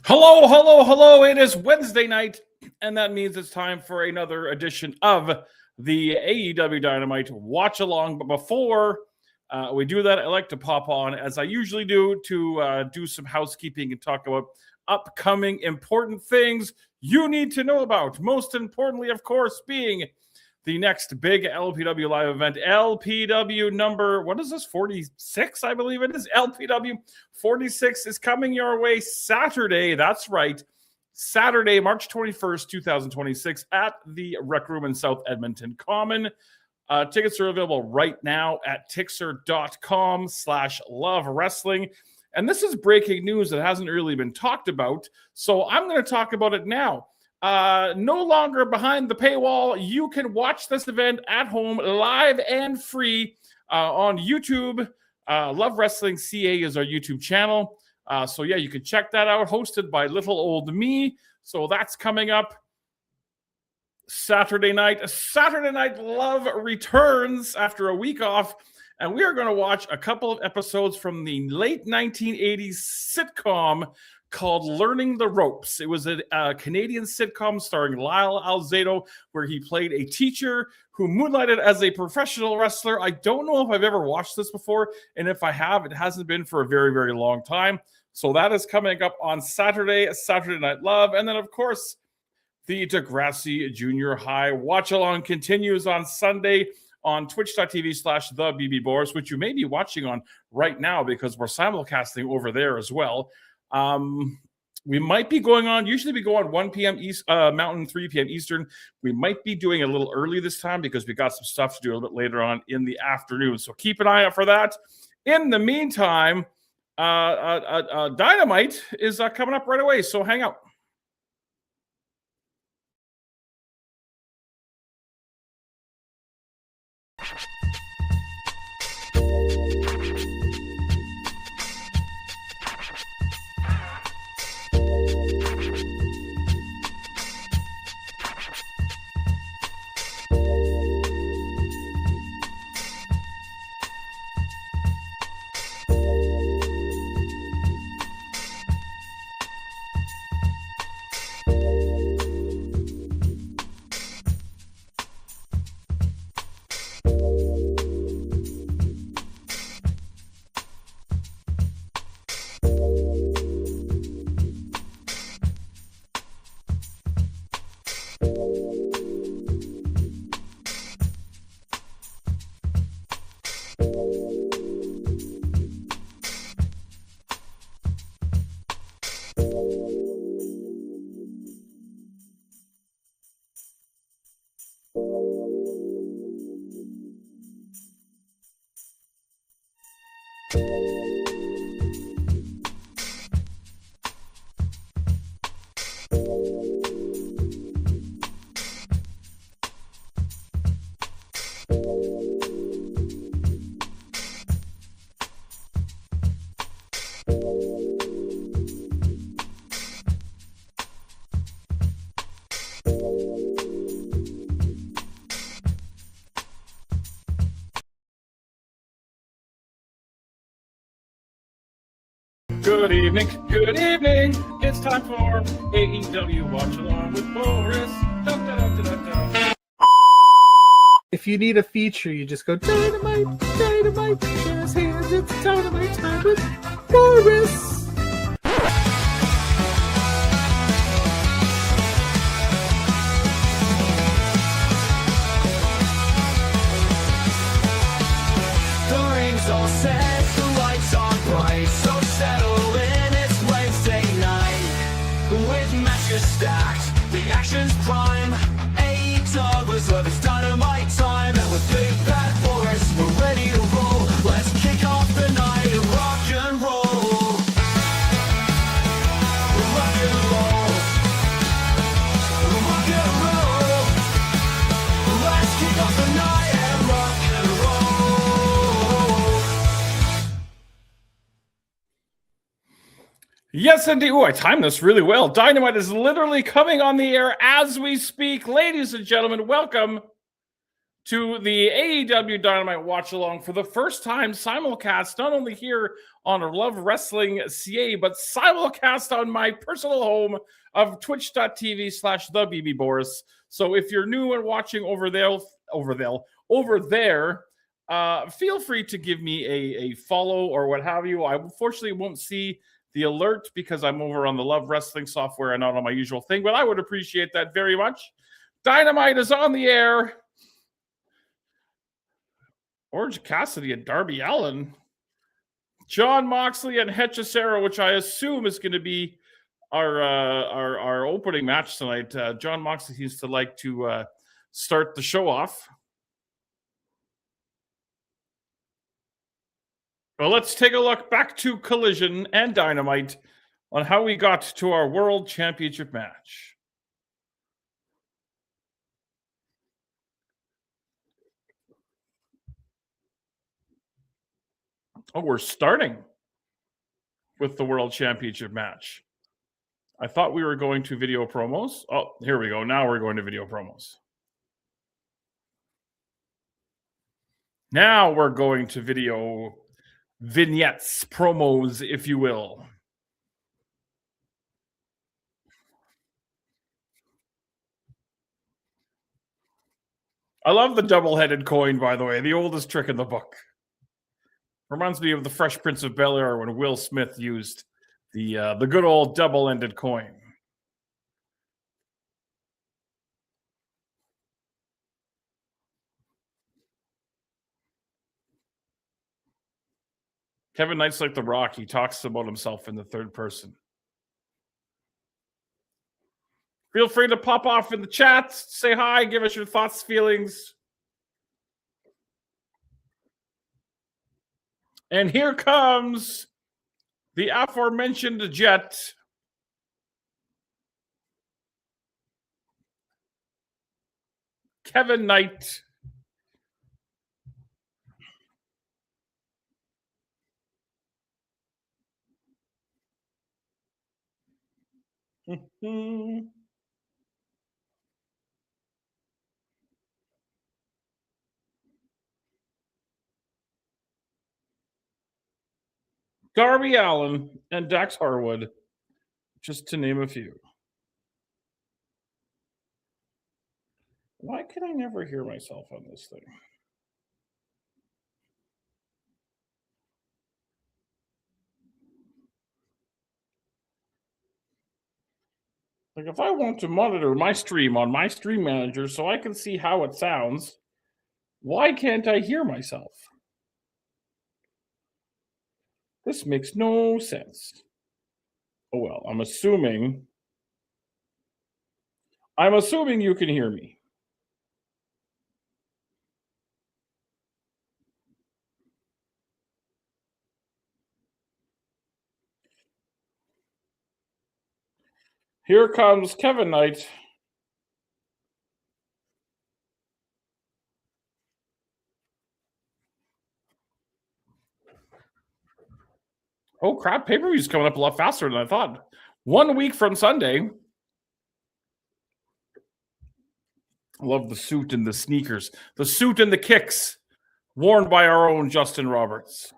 Hello, hello, hello. It is Wednesday night, and that means it's time for another edition of the AEW Dynamite Watchalong. But before we do that, I like to pop on, as I usually do, to do some housekeeping and talk about upcoming important things you need to know about. Most importantly, of course, being the next big LPW live event, LPW number, what is this, 46, I believe it is. LPW 46 is coming your way Saturday. That's right. Saturday, March 21st, 2026 at the Rec Room in South Edmonton Common. Tickets are available right now at tixer.com/love wrestling. And this is breaking news that hasn't really been talked about. So I'm going to talk about it now. No longer behind the paywall. You can watch this event at home, live and free on YouTube. Love Wrestling CA is our YouTube channel. So yeah, you can check that out. Hosted by little old me. So that's coming up Saturday night. Saturday Night Love returns after a week off. And we are going to watch a couple of episodes from the late 1980s sitcom called Learning the Ropes. It was a Canadian sitcom starring Lyle Alzado, where he played a teacher who moonlighted as a professional wrestler. I don't know if I've ever watched this before, and if I have, it hasn't been for a very, very long time. So that is coming up on Saturday, Saturday Night Love. And then, of course, the Degrassi Junior High Watch-Along continues on Sunday on twitch.tv/TheBBBoris, which you may be watching on right now because we're simulcasting over there as well. We might be going on, usually we go on 1 p.m. East, Mountain, 3 p.m. Eastern. We might be doing a little early this time because we got some stuff to do a little bit later on in the afternoon. So keep an eye out for that. In the meantime, Dynamite is coming up right away. So hang out. Good evening, good evening. It's time for AEW Watchalong with Boris. Dun, dun, dun, dun, dun. If you need a feature, you just go Dynamite, Dynamite, jazz hands, it's Dynamite time with Boris. The ring's all set, the lights are bright, so settle in, it's Wednesday night. With matches stacked, the action's prime. AEW love it's Dynamite time, and with Big Bad Boris, we're ready to roll. Let's kick off the night and rock and roll. Rock and roll. Rock and roll. Let's kick off the night and rock and roll. Yes, indeed. Oh, I timed this really well. Dynamite is literally coming on the air as we speak. Ladies and gentlemen, welcome to the AEW Dynamite Watchalong for the first time simulcast, not only here on Love Wrestling CA, but simulcast on my personal home of twitch.tv/TheBBBoris. So if you're new and watching over there, feel free to give me a follow or what have you. I unfortunately won't see the alert because I'm over on the Love Wrestling software and not on my usual thing, but I would appreciate that very much. Dynamite is on the air. Orange Cassidy and Darby Allin. John Moxley and Hechicero, which I assume is going to be our opening match tonight. John Moxley seems to like to start the show off. Well, let's take a look back to Collision and Dynamite on how we got to our World Championship match. Oh, we're starting with the World Championship match. I thought we were going to video promos. Oh, here we go. Now we're going to video promos. Now we're going to video vignettes, promos, if you will. I love the double-headed coin, by the way, the oldest trick in the book. Reminds me of the Fresh Prince of Bel-Air when Will Smith used the good old double-ended coin. Kevin Knight's like The Rock. He talks about himself in the third person. Feel free to pop off in the chat, say hi, give us your thoughts, feelings. And here comes the aforementioned Jet. Kevin Knight. Darby Allin and Dax Harwood, just to name a few. Why can I never hear myself on this thing? Like, if I want to monitor my stream on my stream manager so I can see how it sounds, why can't I hear myself? This makes no sense. Oh, well, I'm assuming you can hear me. Here comes Kevin Knight. Oh, crap. Pay-per-view's coming up a lot faster than I thought. 1 week from Sunday. I love the suit and the sneakers. The suit and the kicks worn by our own Justin Roberts.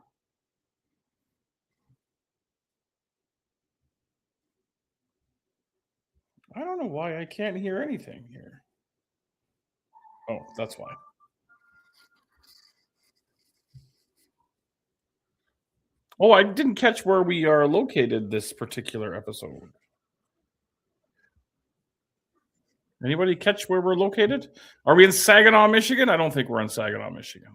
I don't know why I can't hear anything here. Oh, that's why. Oh, I didn't catch where we are located this particular episode. Anybody catch where we're located? Are we in Saginaw, Michigan? I don't think we're in Saginaw, Michigan.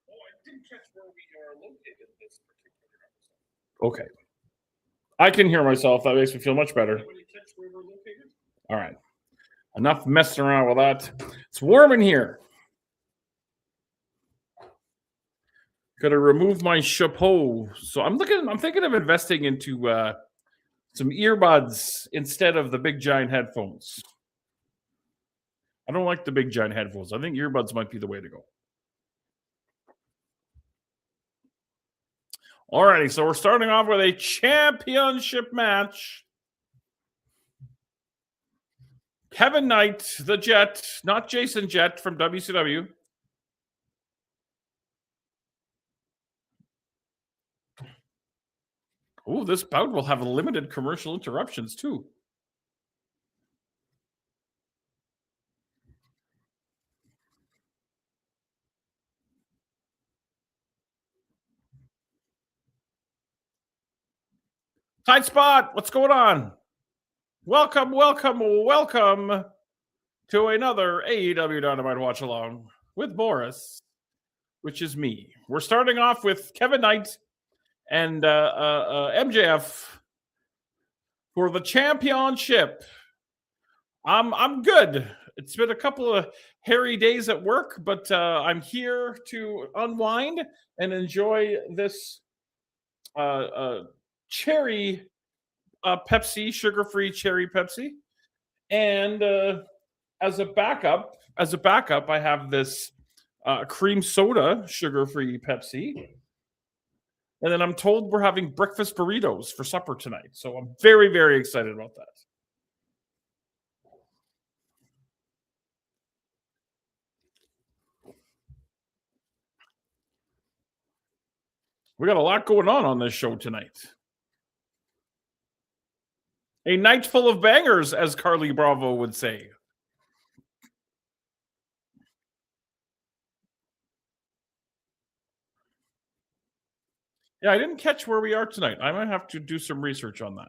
Oh, I didn't catch where we are located this particular episode. Okay. I can hear myself. That makes me feel much better. Anybody catch where we're located? All right. Enough messing around with that. It's warm in here. Got to remove my chapeau. So I'm thinking of investing into some earbuds instead of the big giant headphones. I don't like the big giant headphones. I think earbuds might be the way to go. Alrighty, so we're starting off with a championship match. Kevin Knight, the Jet, not Jason Jett from WCW. Oh, this bout will have limited commercial interruptions too. Tight spot, what's going on? Welcome to another AEW Dynamite Watchalong with Boris, which is me. We're starting off with Kevin Knight and MJF for the championship. I'm good. It's been a couple of hairy days at work, but I'm here to unwind and enjoy this cherry Pepsi, sugar-free cherry Pepsi. And as a backup, I have this cream soda, sugar-free Pepsi. And then I'm told we're having breakfast burritos for supper tonight. So I'm very, very excited about that. We got a lot going on this show tonight. A night full of bangers, as Carly Bravo would say. Yeah, I didn't catch where we are tonight. I might have to do some research on that.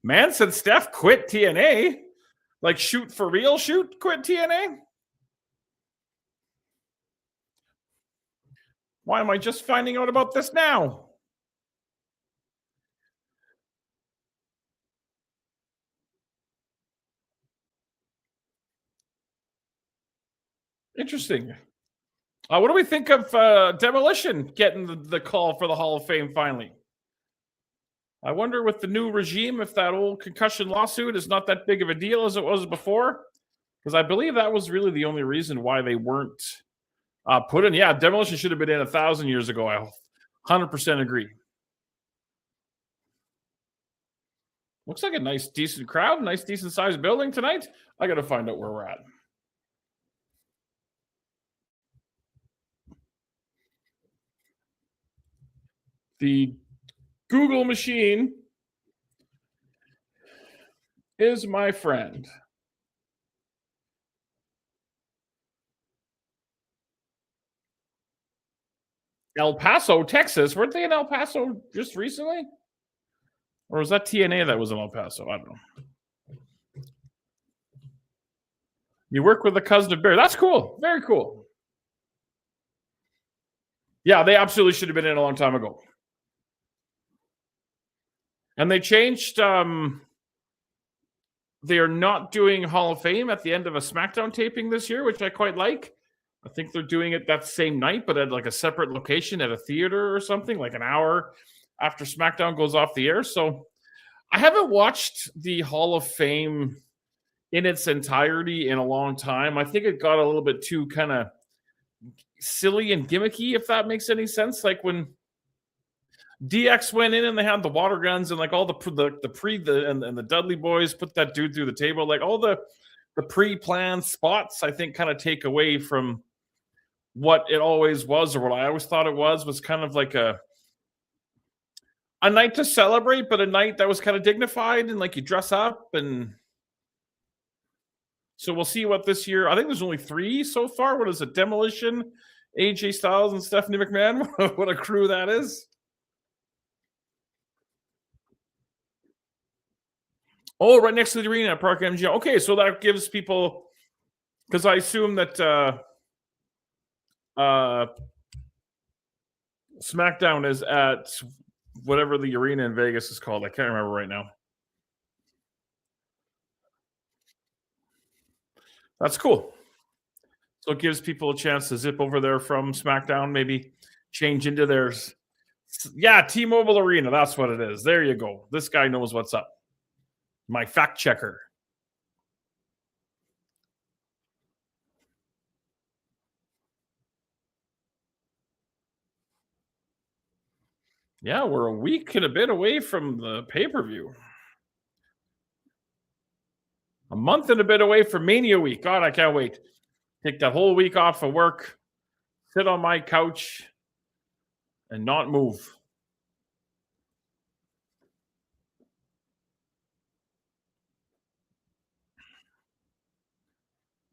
Man said Steph quit TNA. Like, shoot for real, quit TNA? Why am I just finding out about this now? Interesting. What do we think of Demolition getting the call for the Hall of Fame finally? I wonder with the new regime if that old concussion lawsuit is not that big of a deal as it was before. Because I believe that was really the only reason why they weren't put in. Yeah, Demolition should have been in 1,000 years ago. I 100% agree. Looks like a nice, decent crowd, nice, decent sized building tonight. I got to find out where we're at. The Google machine is my friend. El Paso, Texas. Weren't they in El Paso just recently? Or was that TNA that was in El Paso? I don't know. You work with a cousin of Bear. That's cool. Very cool. Yeah, they absolutely should have been in a long time ago. And they changed. They are not doing Hall of Fame at the end of a SmackDown taping this year, which I quite like. I think they're doing it that same night, but at like a separate location at a theater or something, like an hour after SmackDown goes off the air. So I haven't watched the Hall of Fame in its entirety in a long time. I think it got a little bit too kind of silly and gimmicky, if that makes any sense. Like when DX went in and they had the water guns and like all the Dudley boys put that dude through the table. Like all the the pre-planned spots, I think, kind of take away from what it always was, or what I always thought it was kind of like a night to celebrate, but a night that was kind of dignified and like you dress up. And so we'll see what this year. I think there's only 3 so far. What is it? Demolition, AJ Styles, and Stephanie McMahon. What a crew that is. Oh, right next to the arena at Park MGM. Okay, so that gives people, because I assume that SmackDown is at whatever the arena in Vegas is called. I can't remember right now. That's cool. So it gives people a chance to zip over there from SmackDown, maybe change into theirs. Yeah, T-Mobile Arena. That's what it is. There you go. This guy knows what's up. My fact checker. Yeah, we're a week and a bit away from the pay-per-view. A month and a bit away from Mania Week. God, I can't wait. Take that whole week off of work, sit on my couch, and not move.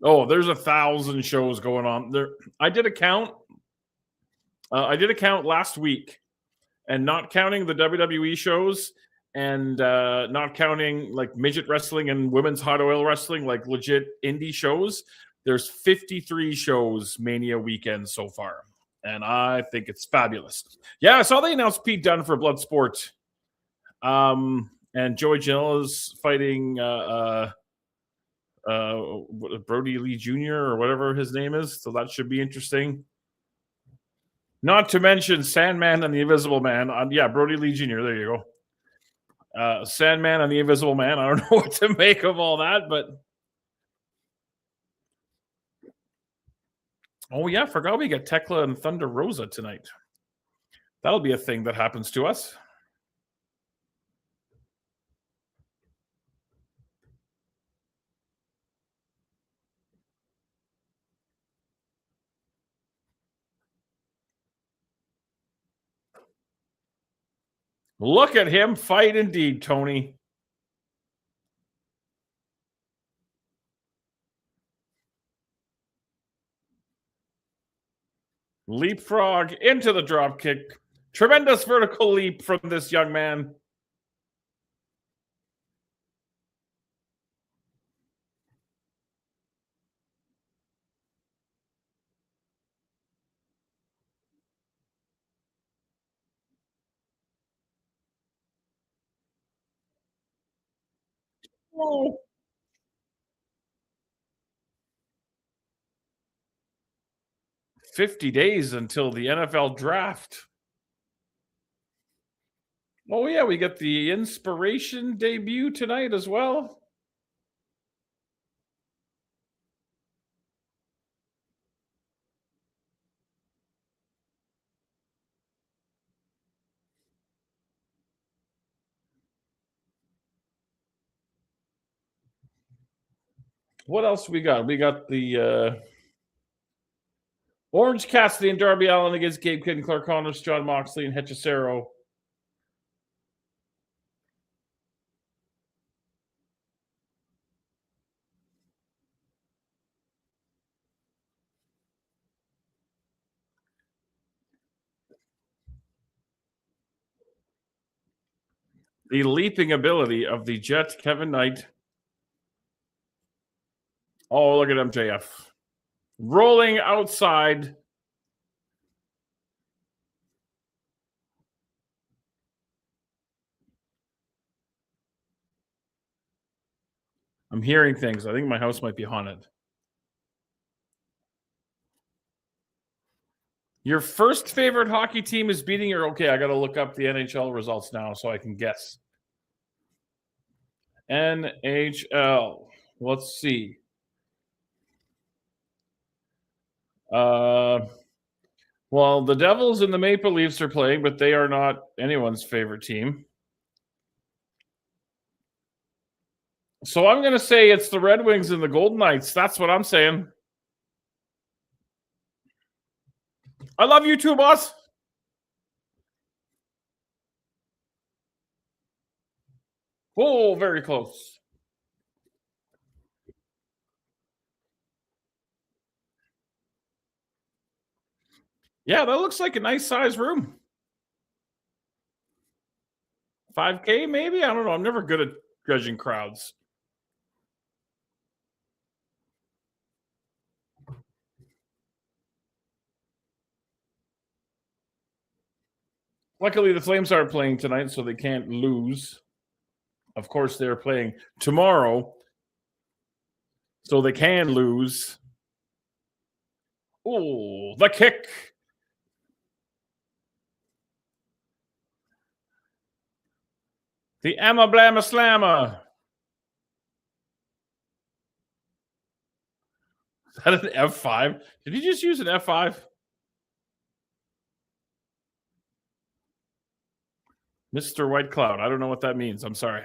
Oh, there's 1,000 shows going on there. I did a count. Last week, and not counting the WWE shows, and not counting like midget wrestling and women's hot oil wrestling, like legit indie shows. There's 53 shows Mania weekend so far, and I think it's fabulous. Yeah, I saw they announced Pete Dunne for Bloodsport, and Joey Janela's fighting Brody Lee Jr. or whatever his name is, so that should be interesting. Not to mention Sandman and the Invisible Man. Yeah, Brody Lee Jr. There you go. Sandman and the Invisible Man. I don't know what to make of all that, but oh yeah, forgot we got Tekla and Thunder Rosa tonight. That'll be a thing that happens to us. Look at him fight indeed, Tony. Leapfrog into the drop kick. Tremendous vertical leap from this young man. Oh. 50 days until the NFL draft. Oh, yeah, we get the Inspiration debut tonight as well. What else we got? We got the Orange Cassidy and Darby Allin against Gabe Kidd and Clark Connors, Jon Moxley and Hechicero. The leaping ability of the Jet, Kevin Knight. Oh, look at MJF. Rolling outside. I'm hearing things. I think my house might be haunted. Your first favorite hockey team is beating your... Okay, I got to look up the NHL results now so I can guess. NHL. Let's see. Well, the Devils and the Maple Leafs are playing, but they are not anyone's favorite team. So I'm going to say it's the Red Wings and the Golden Knights. That's what I'm saying. I love you too, boss. Oh, very close. Yeah, that looks like a nice size room. 5K maybe? I don't know. I'm never good at judging crowds. Luckily, the Flames aren't playing tonight, so they can't lose. Of course, they're playing tomorrow, so they can lose. Oh, the kick. The Amma Blamma Slamma. Is that an F5? Did you just use an F5? Mr. White Cloud. I don't know what that means. I'm sorry.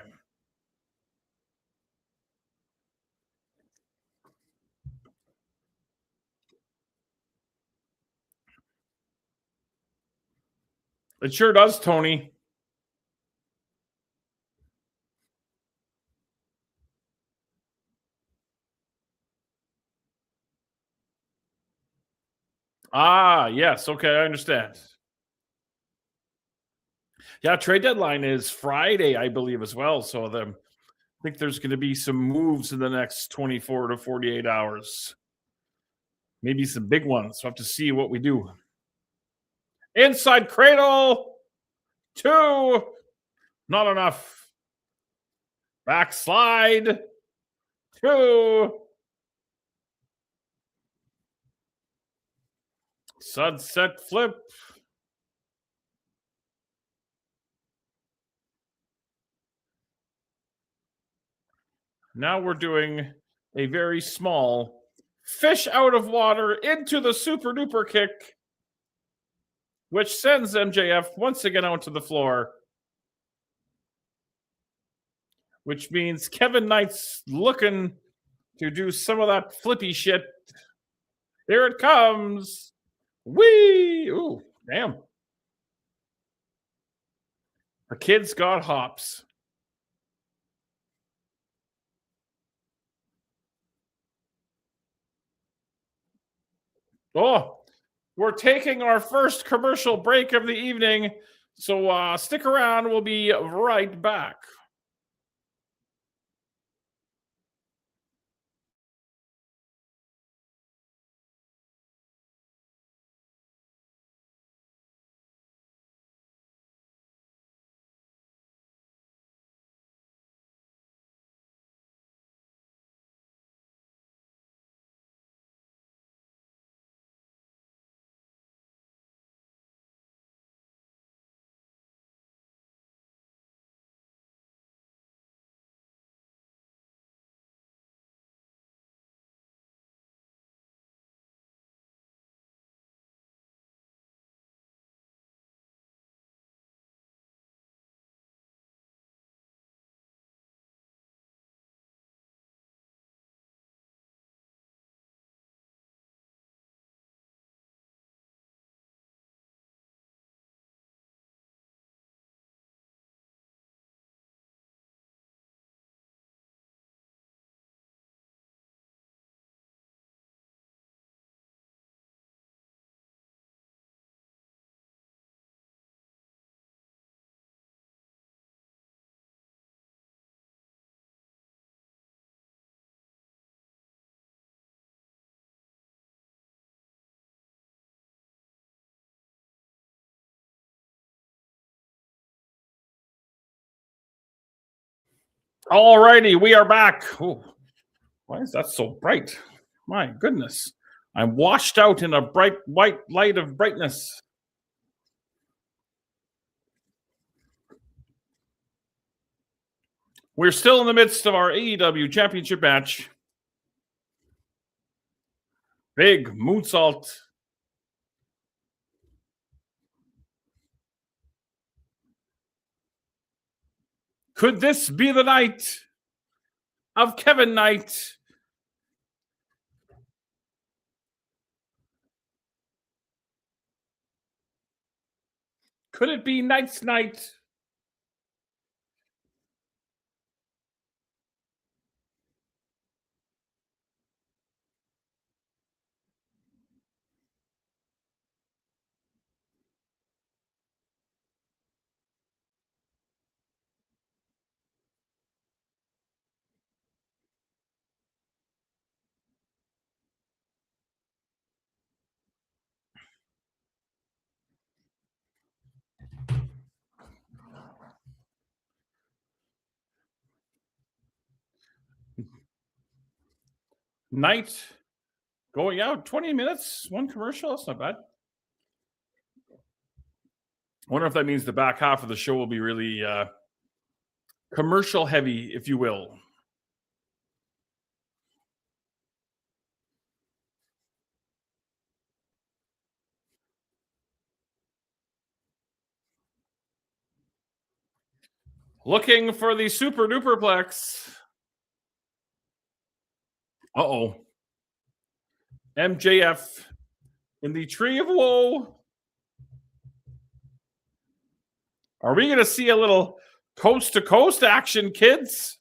It sure does, Tony. Ah, yes. Okay, I understand. Yeah, trade deadline is Friday, I believe, as well. So I think there's going to be some moves in the next 24 to 48 hours. Maybe some big ones. We'll have to see what we do. Inside cradle. 2. Not enough. Backslide. 2. Sunset flip. Now we're doing a very small fish out of water into the super duper kick, which sends MJF once again out to the floor, which means Kevin Knight's looking to do some of that flippy shit. Here it comes. Whee! Ooh, damn. The kid's got hops. Oh, we're taking our first commercial break of the evening, so stick around. We'll be right back. All righty, we are back. Oh, why is that so bright? My goodness. I'm washed out in a bright white light of brightness. We're still in the midst of our AEW Championship match. Big moonsault. Could this be the night? of Kevin Knight. Could it be Knight's Night? Knight going out 20 minutes, one commercial. That's not bad. I wonder if that means the back half of the show will be really commercial heavy, if you will. Looking for the super duperplex. Uh-oh. MJF in the Tree of Woe. Are we going to see a little coast-to-coast action, kids?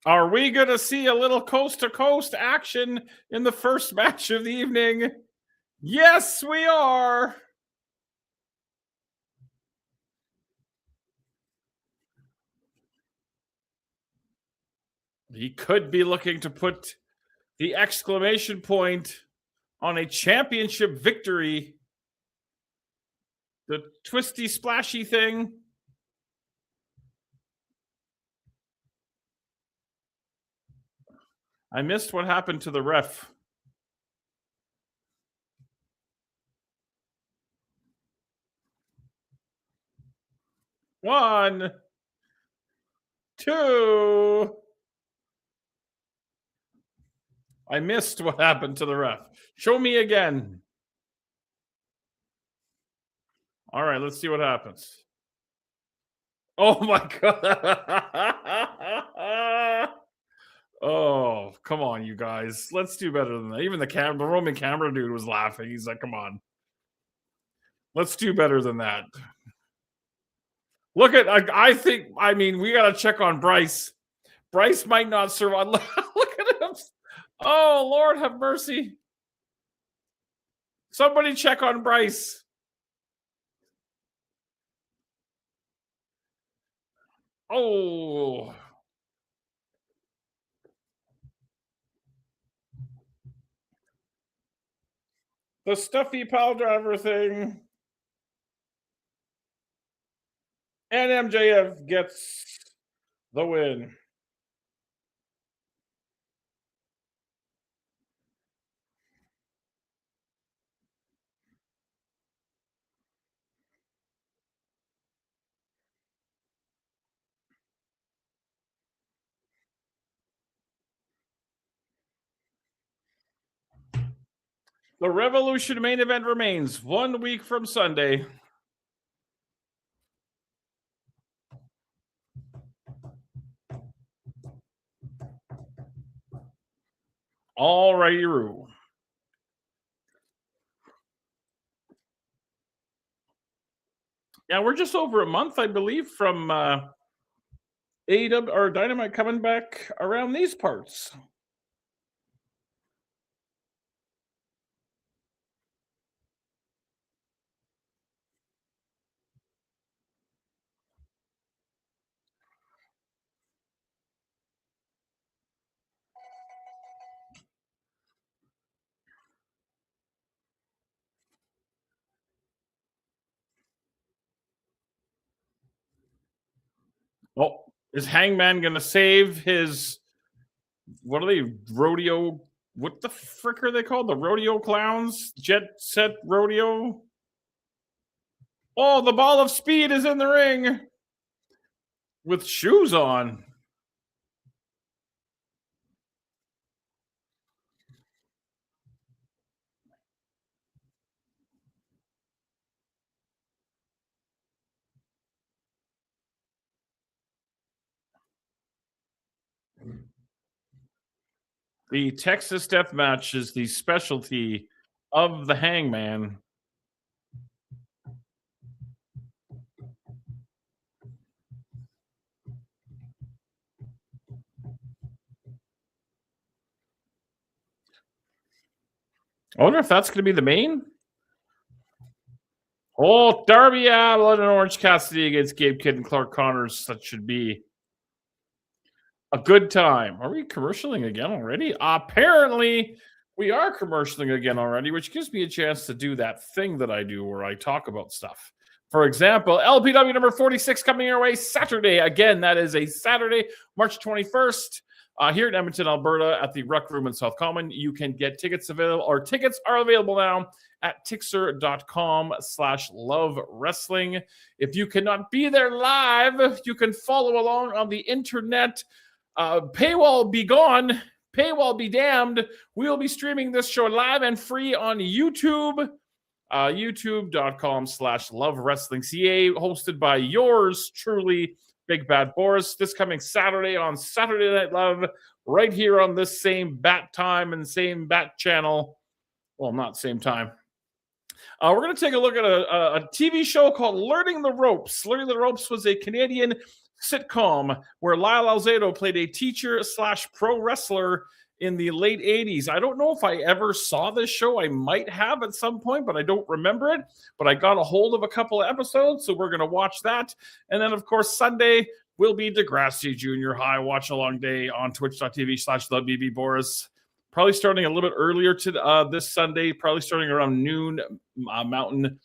Are we going to see a little coast-to-coast action in the first match of the evening? Yes, we are. He could be looking to put the exclamation point on a championship victory. The twisty, splashy thing. I missed what happened to the ref. One, two. I missed what happened to the ref. Show me again. All right, let's see what happens. Oh my God. Oh, come on, you guys. Let's do better than that. Even the Roman camera dude was laughing. He's like, come on. Let's do better than that. Look at, I mean, we got to check on Bryce. Bryce might not survive. Look at him. Oh, Lord have mercy. Somebody check on Bryce. Oh. The stuffy pile driver thing. And MJF gets the win. The Revolution main event remains 1 week from Sunday. All righty, Roo. Yeah, we're just over a month, I believe, from AEW or Dynamite coming back around these parts. Oh, is Hangman going to save his, what are they, rodeo? What the frick are they called? The rodeo clowns? Jet Set Rodeo? Oh, the Ball of Speed is in the ring with shoes on. The Texas Death Match is the specialty of the Hangman. I wonder if that's going to be the main. Oh, Darby Allin and Orange Cassidy against Gabe Kidd and Clark Connors. That should be a good time. Are we commercialing again already? Apparently, we are commercialing again already, which gives me a chance to do that thing that I do where I talk about stuff. For example, LPW number 46 coming your way Saturday. Again, that is a Saturday, March 21st. Here in Edmonton, Alberta, at the Ruck Room in South Common. You can get tickets available, or tickets are available now at tixer.com/love wrestling. If you cannot be there live, you can follow along on the internet. Paywall be gone, paywall be damned. We will be streaming this show live and free on YouTube. YouTube.com/love wrestling CA, hosted by yours truly, Big Bad Boris, this coming Saturday on Saturday Night Love, right here on this same bat time and same bat channel. Well, not same time. We're going to take a look at a TV show called Learning the Ropes. Learning the Ropes was a Canadian sitcom where Lyle Alzado played a teacher/pro wrestler in the late 80s. I don't know if I ever saw this show. I might have at some point, but I don't remember it. But I got a hold of a couple of episodes, so we're going to watch that. And then, of course, Sunday will be Degrassi Junior High Watch-Along Day on twitch.tv/TheBBBoris. Probably starting a little bit earlier to this Sunday, probably starting around noon Mountain,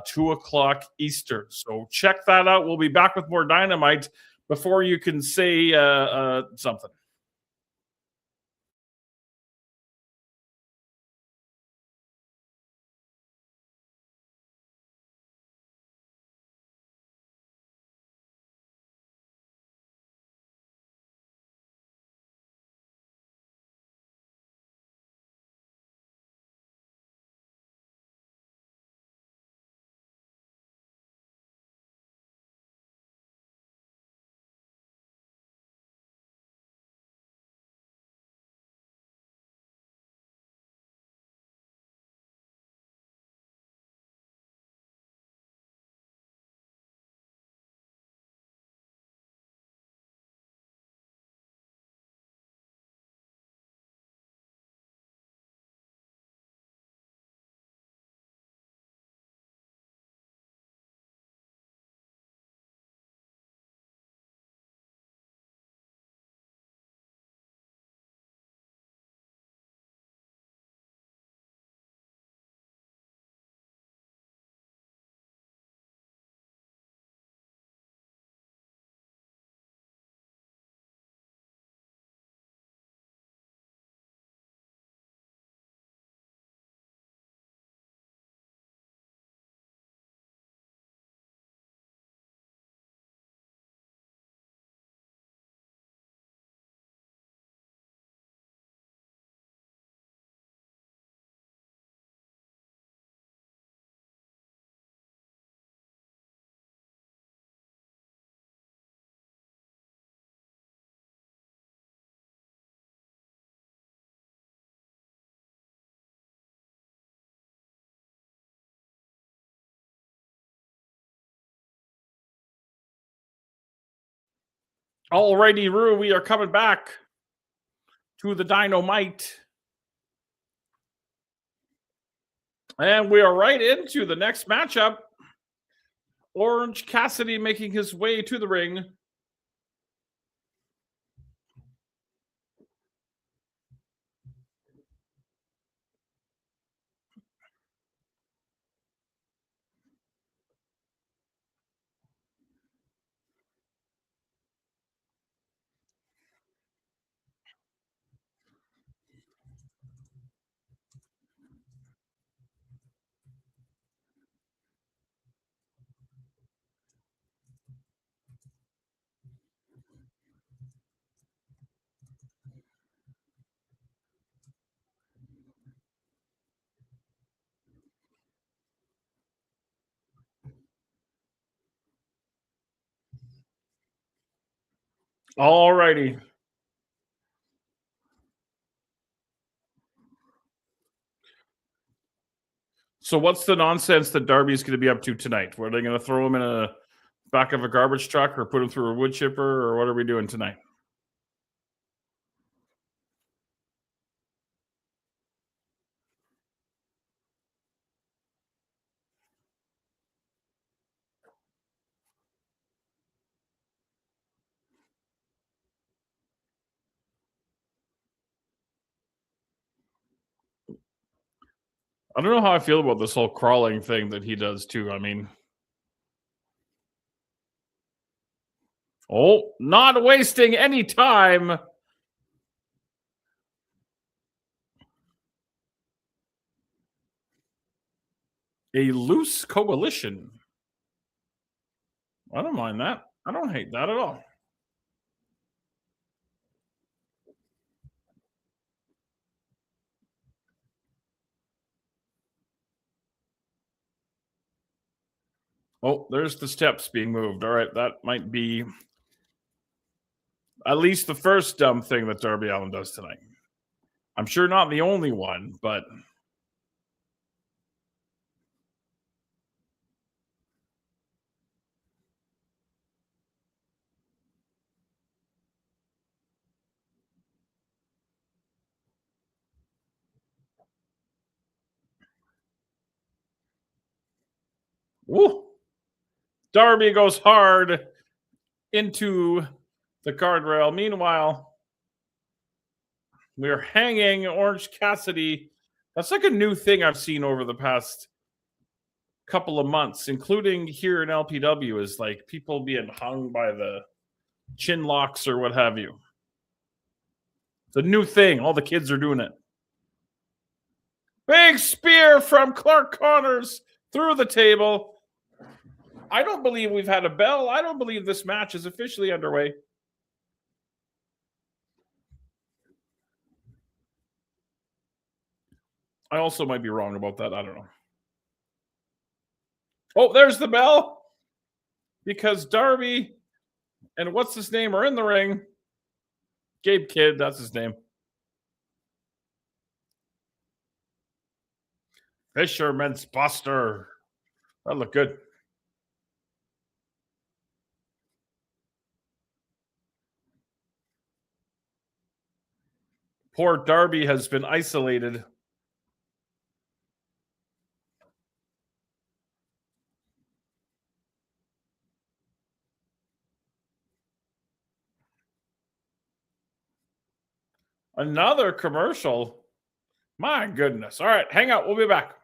2 o'clock Eastern. So check that out. We'll be back with more Dynamite before you can say something. Alrighty, Rue, we are coming back to the Dynamite. And we are right into the next matchup. Orange Cassidy making his way to the ring. Alrighty. So what's the nonsense that Darby's going to be up to tonight? Were they going to throw him in a back of a garbage truck or put him through a wood chipper, or what are we doing tonight? I don't know how I feel about this whole crawling thing that he does too. I mean, not wasting any time. A loose coalition. I don't mind that. I don't hate that at all. Oh, there's the steps being moved. All right, that might be at least the first dumb thing that Darby Allin does tonight. I'm sure not the only one, but woo, Darby goes hard into the guardrail. Meanwhile, we're hanging Orange Cassidy. That's like a new thing I've seen over the past couple of months, including here in LPW, is like people being hung by the chin locks or what have you. It's a new thing. All the kids are doing it. Big spear from Clark Connors through the table. I don't believe we've had a bell. I don't believe this match is officially underway. I also might be wrong about that. I don't know. Oh, there's the bell. Because Darby and what's his name are in the ring. Gabe Kidd, that's his name. Fisherman's Buster. That looked good. Poor Darby has been isolated. Another commercial. My goodness. All right, hang out. We'll be back.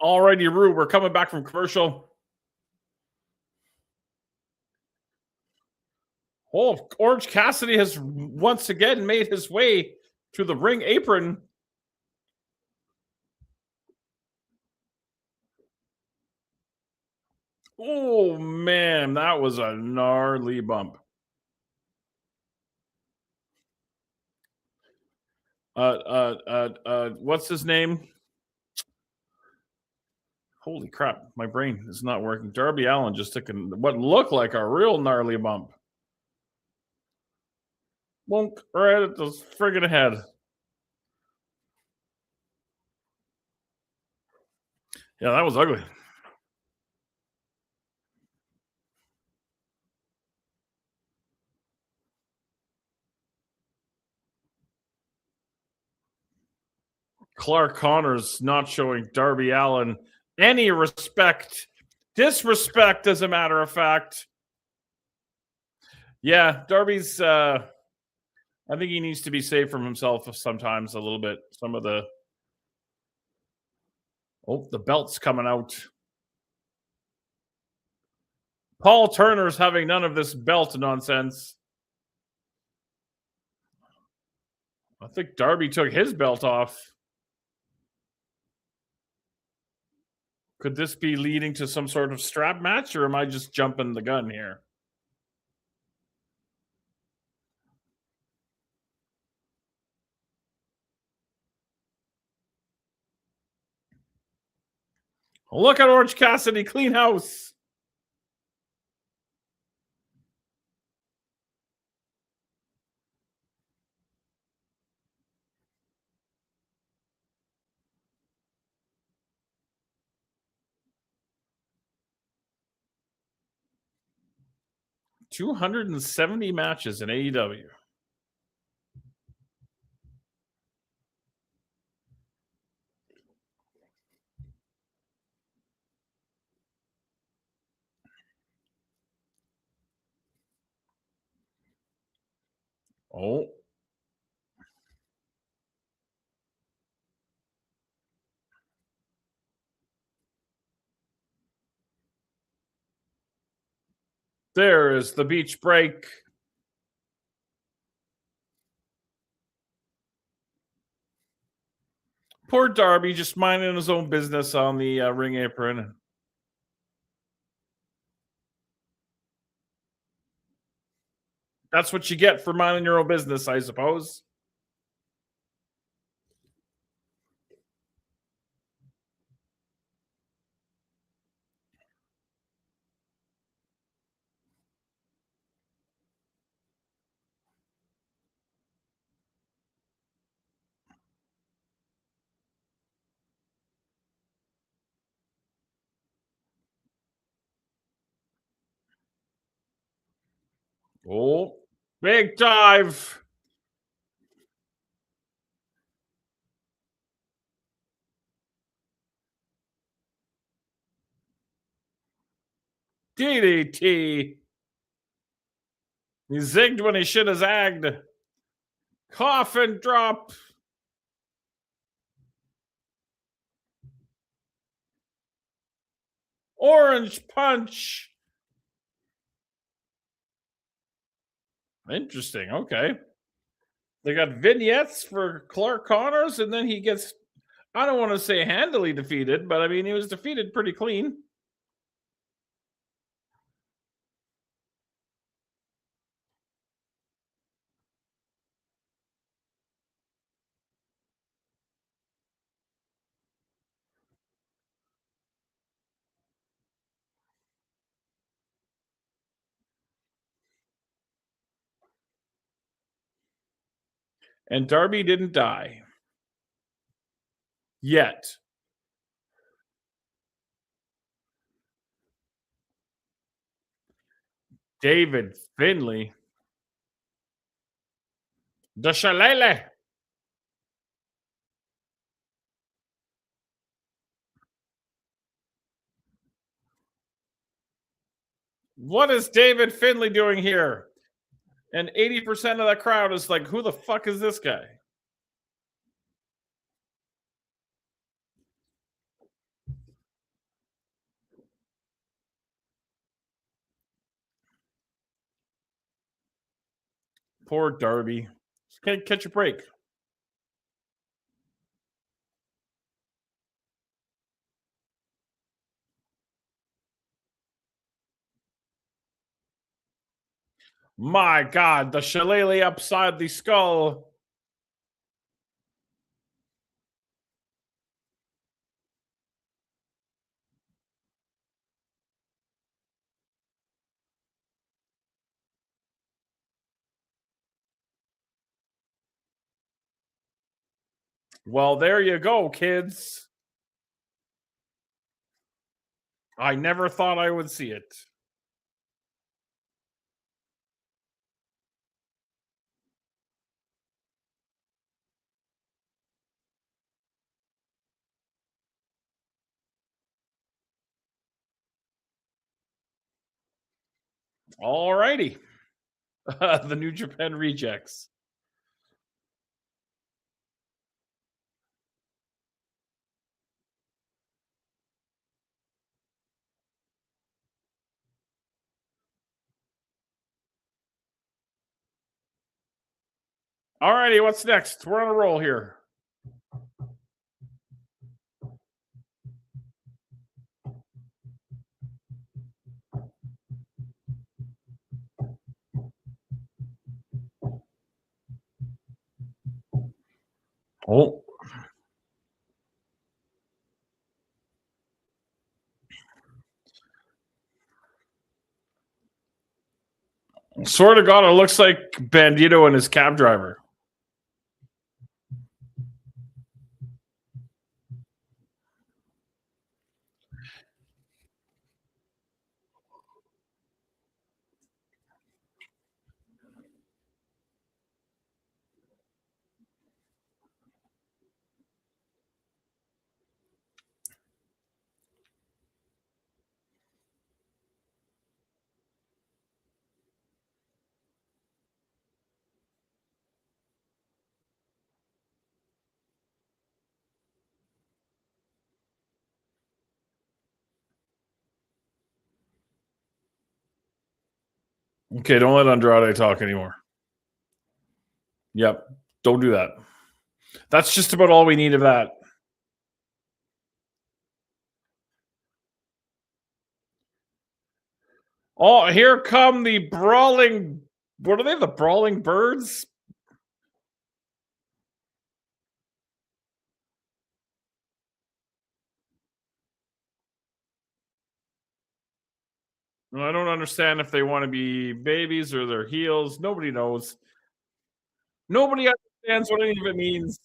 Alrighty, Rue, we're coming back from commercial. Oh, Orange Cassidy has once again made his way to the ring apron. Oh, man, that was a gnarly bump. What's his name? Holy crap, my brain is not working. Darby Allin just took what looked like a real gnarly bump. Wonk, right at the friggin' head. Yeah, that was ugly. Clark Connors not showing Darby Allin any respect. Disrespect, as a matter of fact. Yeah, Darby's I think he needs to be saved from himself sometimes a little bit. Some of the the belt's coming out. Paul Turner's having none of this belt nonsense. I think Darby took his belt off. Could this be leading to some sort of strap match, or am I just jumping the gun here? Look at Orange Cassidy, clean house. $270 matches in AEW. Oh. There is the beach break. Poor Darby just minding his own business on the ring apron. That's what you get for minding your own business, I suppose. Oh, big dive. DDT. He zigged when he should have zagged. Coffin drop. Orange punch. Interesting. Okay. They got vignettes for Clark Connors, and then he gets, I don't want to say handily defeated, but I mean, he was defeated pretty clean. And Darby didn't die. Yet. David Finlay. The Shalele. What is David Finlay doing here? And 80% of the crowd is like, who the fuck is this guy? Poor Darby. Can't catch a break. My God, the shillelagh upside the skull. Well, there you go, kids. I never thought I would see it. All righty. The New Japan Rejects. All righty, what's next? We're on a roll here. Oh. Sort of God, it looks like Bandito and his cab driver. Okay, don't let Andrade talk anymore. Yep, don't do that. That's just about all we need of that. Oh, here come the brawling. What are they? The brawling birds? I don't understand if they want to be babies or their heels. Nobody knows. Nobody understands what any of it means.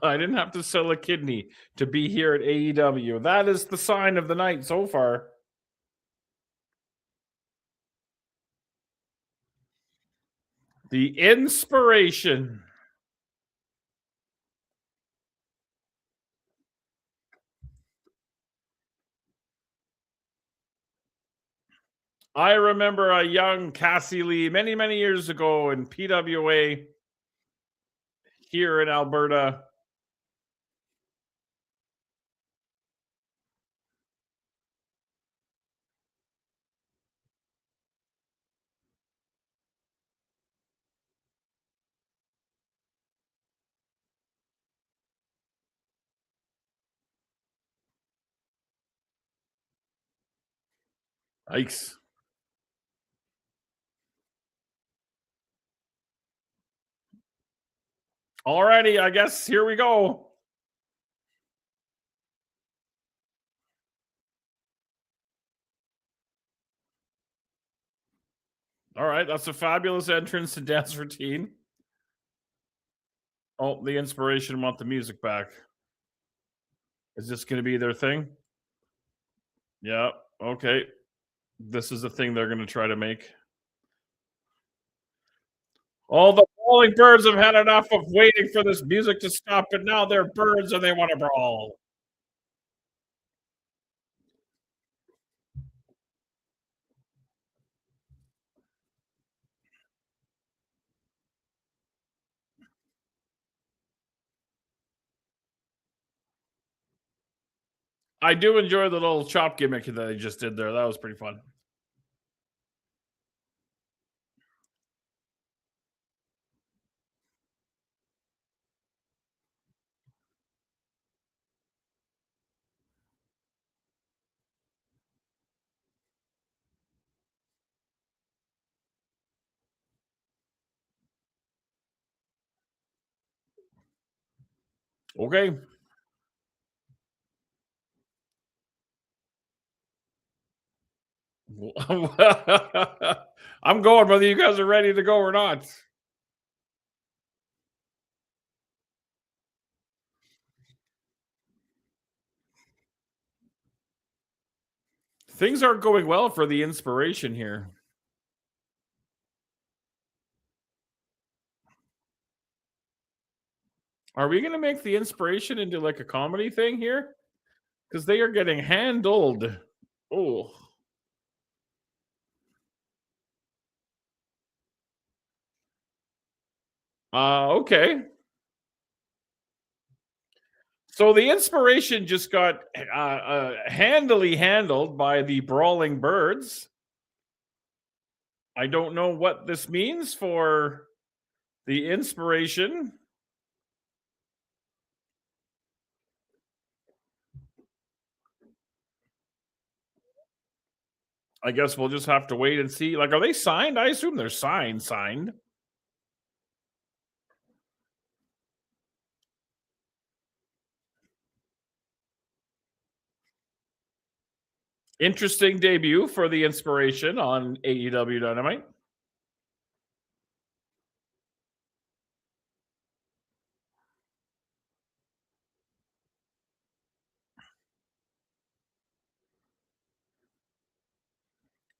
I didn't have to sell a kidney to be here at AEW. That is the sign of the night so far. The inspiration. I remember a young Cassie Lee many, many years ago in PWA here in Alberta. Yikes. Alrighty, I guess here we go. All right, that's a fabulous entrance to dance routine. Oh, the inspiration want the music back. Is this going to be their thing? Yeah, okay. This is the thing they're going to try to make. All the brawling birds have had enough of waiting for this music to stop, and now they're birds and they want to brawl. I do enjoy the little chop gimmick that they just did there. That was pretty fun. Okay. I'm going whether you guys are ready to go or not. Things aren't going well for the inspiration here. Are we going to make the inspiration into like a comedy thing here? Because they are getting handled. Oh. Okay. So the inspiration just got handily handled by the brawling birds. I don't know what this means for the inspiration. I guess we'll just have to wait and see. Like, are they signed? I assume they're signed. Interesting debut for the inspiration on AEW Dynamite.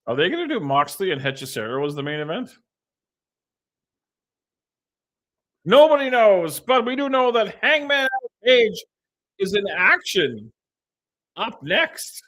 Are they going to do Moxley and Hechicero as the main event? Nobody knows, but we do know that Hangman Page is in action up next.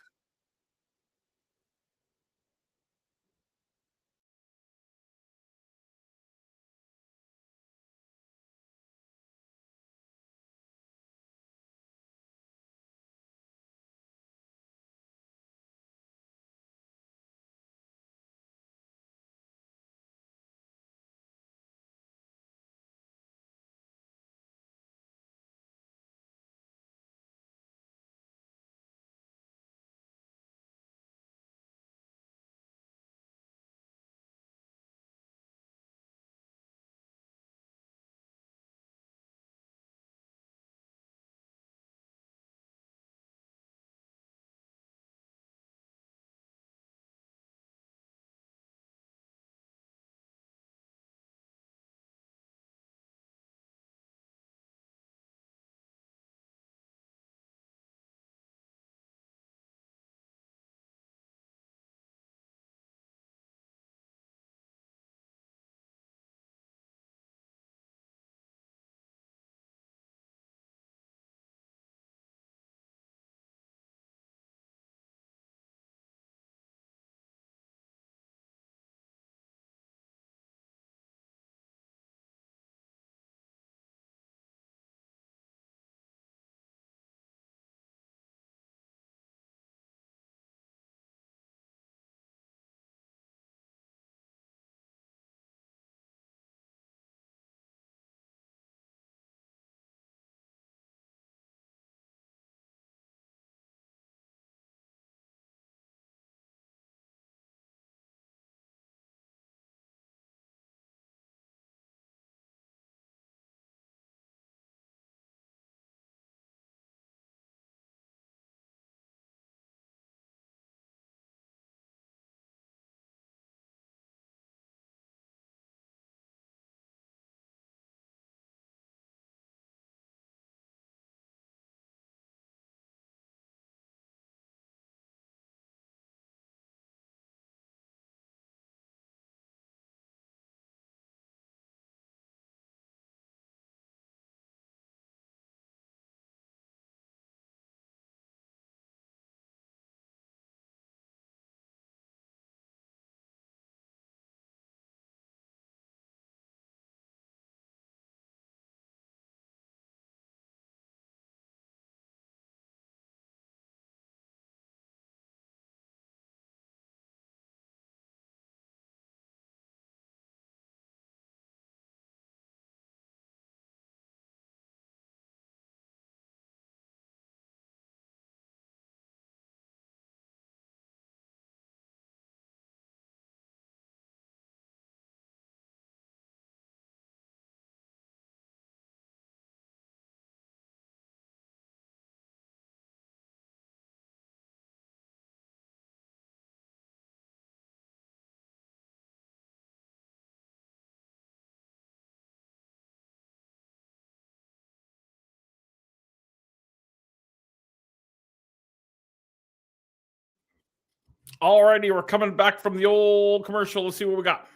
Alrighty, we're coming back from the old commercial. Let's see what we got.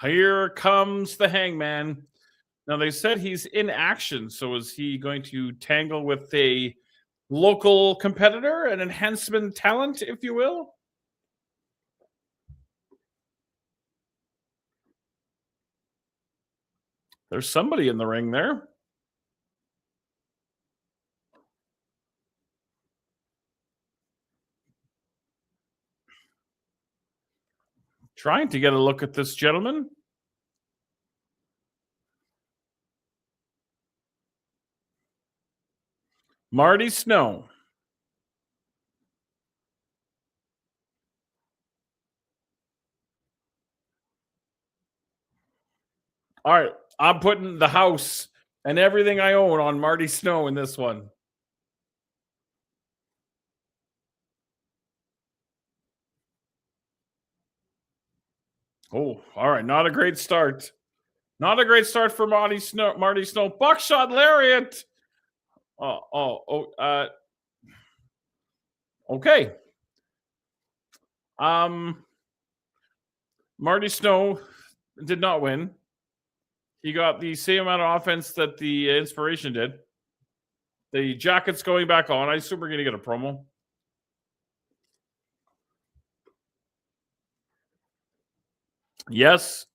Here comes the Hangman. Now, they said he's in action, so is he going to tangle with a local competitor, an enhancement talent, if you will? There's somebody in the ring there. Trying to get a look at this gentleman. Marty Snow. All right, I'm putting the house and everything I own on Marty Snow in this one. Oh, all right. Not a great start. Not a great start for Marty Snow. Marty Snow. Buckshot lariat. Okay. Marty Snow did not win. He got the same amount of offense that the Inspiration did. The jacket's going back on. I assume we're going to get a promo. Yes.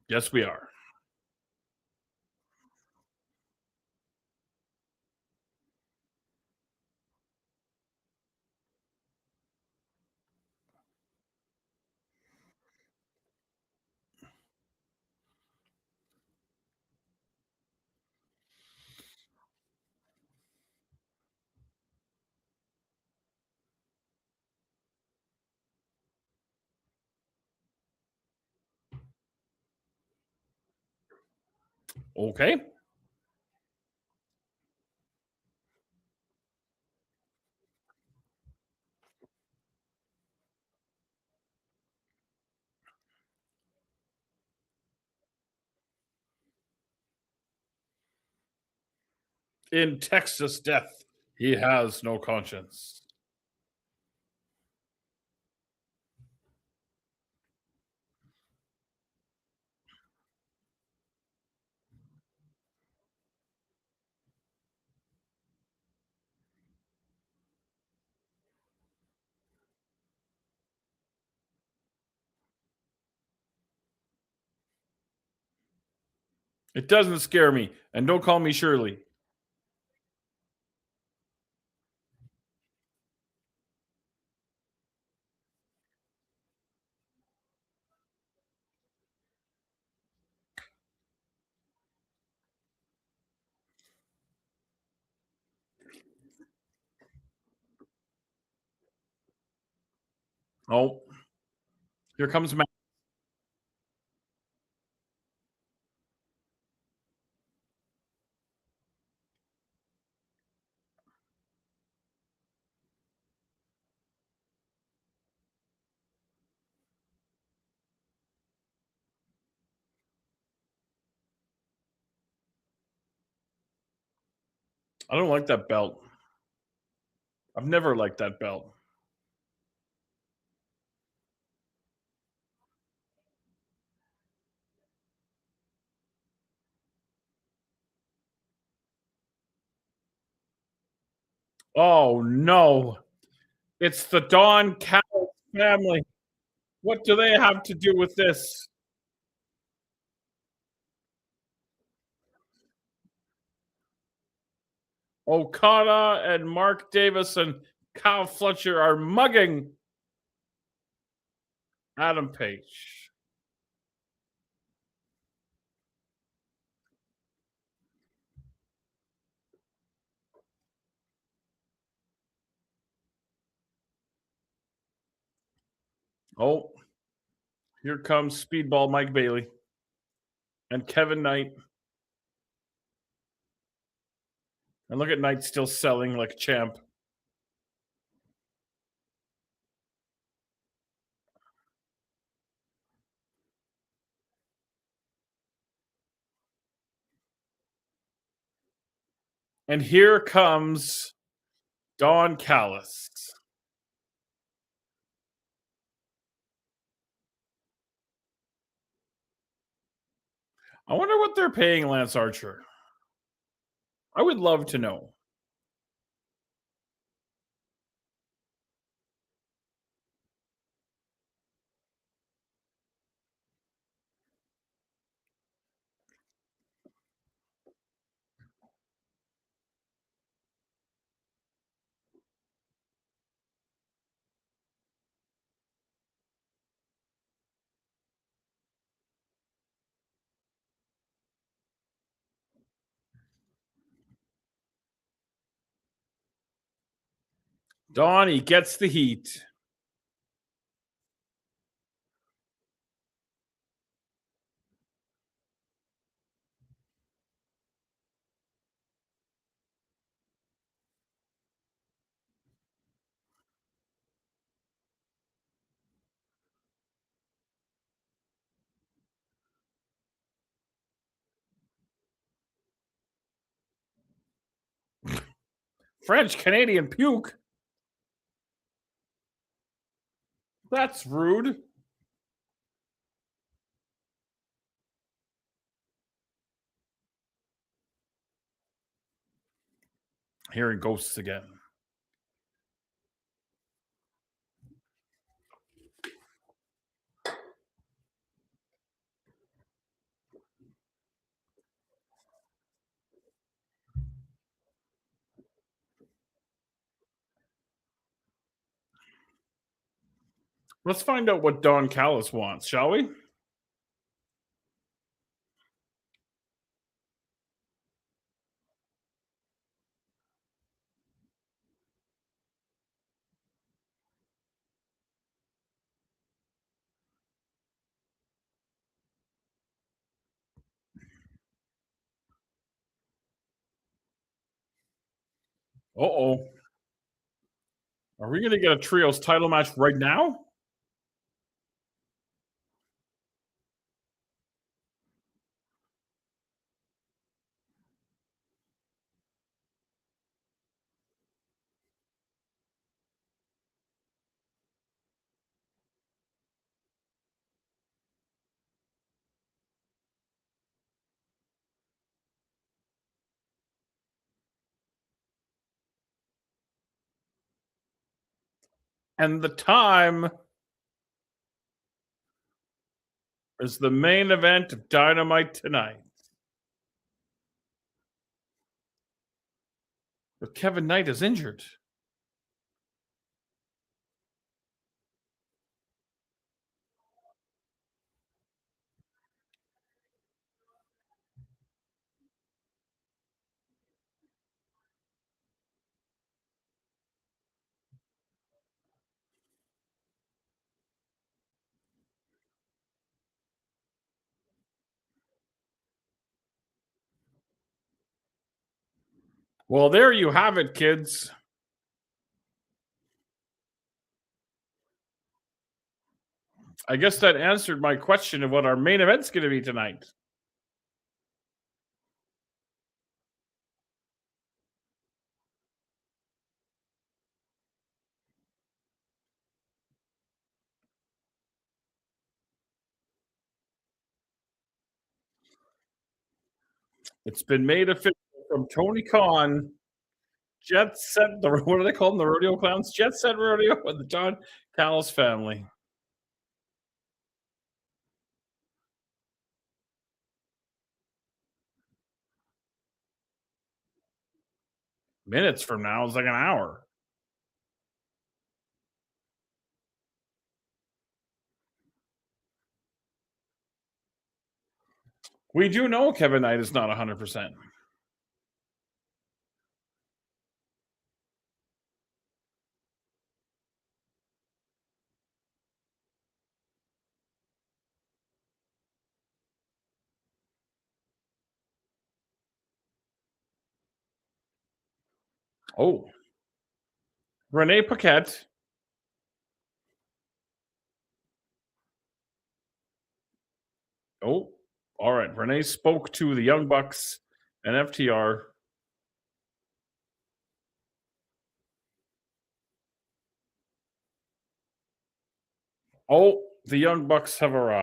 Yes, we are. Okay. In Texas death, he has no conscience. It doesn't scare me. And don't call me Shirley. Oh, here comes Matt. I don't like that belt. I've never liked that belt. Oh, no. It's the Don Callis family. What do they have to do with this? Okada and Mark Davis and Kyle Fletcher are mugging Adam Page. Oh, here comes Speedball Mike Bailey and Kevin Knight. And look at Knight still selling like a champ. And here comes Don Callis. I wonder what they're paying Lance Archer. I would love to know. Donnie gets the heat. French Canadian puke. That's rude. Hearing ghosts again. Let's find out what Don Callis wants, shall we? Uh-oh. Are we going to get a trios title match right now? And the time is the main event of Dynamite tonight. But Kevin Knight is injured. Well, there you have it, kids. I guess that answered my question of what our main event's going to be tonight. It's been made official from Tony Khan. Jet Set, what do they call them? The rodeo clowns? Jet Set Rodeo with the Don Callis family. Minutes from now is like an hour. We do know Kevin Knight is not 100%. Oh, Renee Paquette. Oh, all right. Renee spoke to the Young Bucks and FTR. Oh, the Young Bucks have arrived.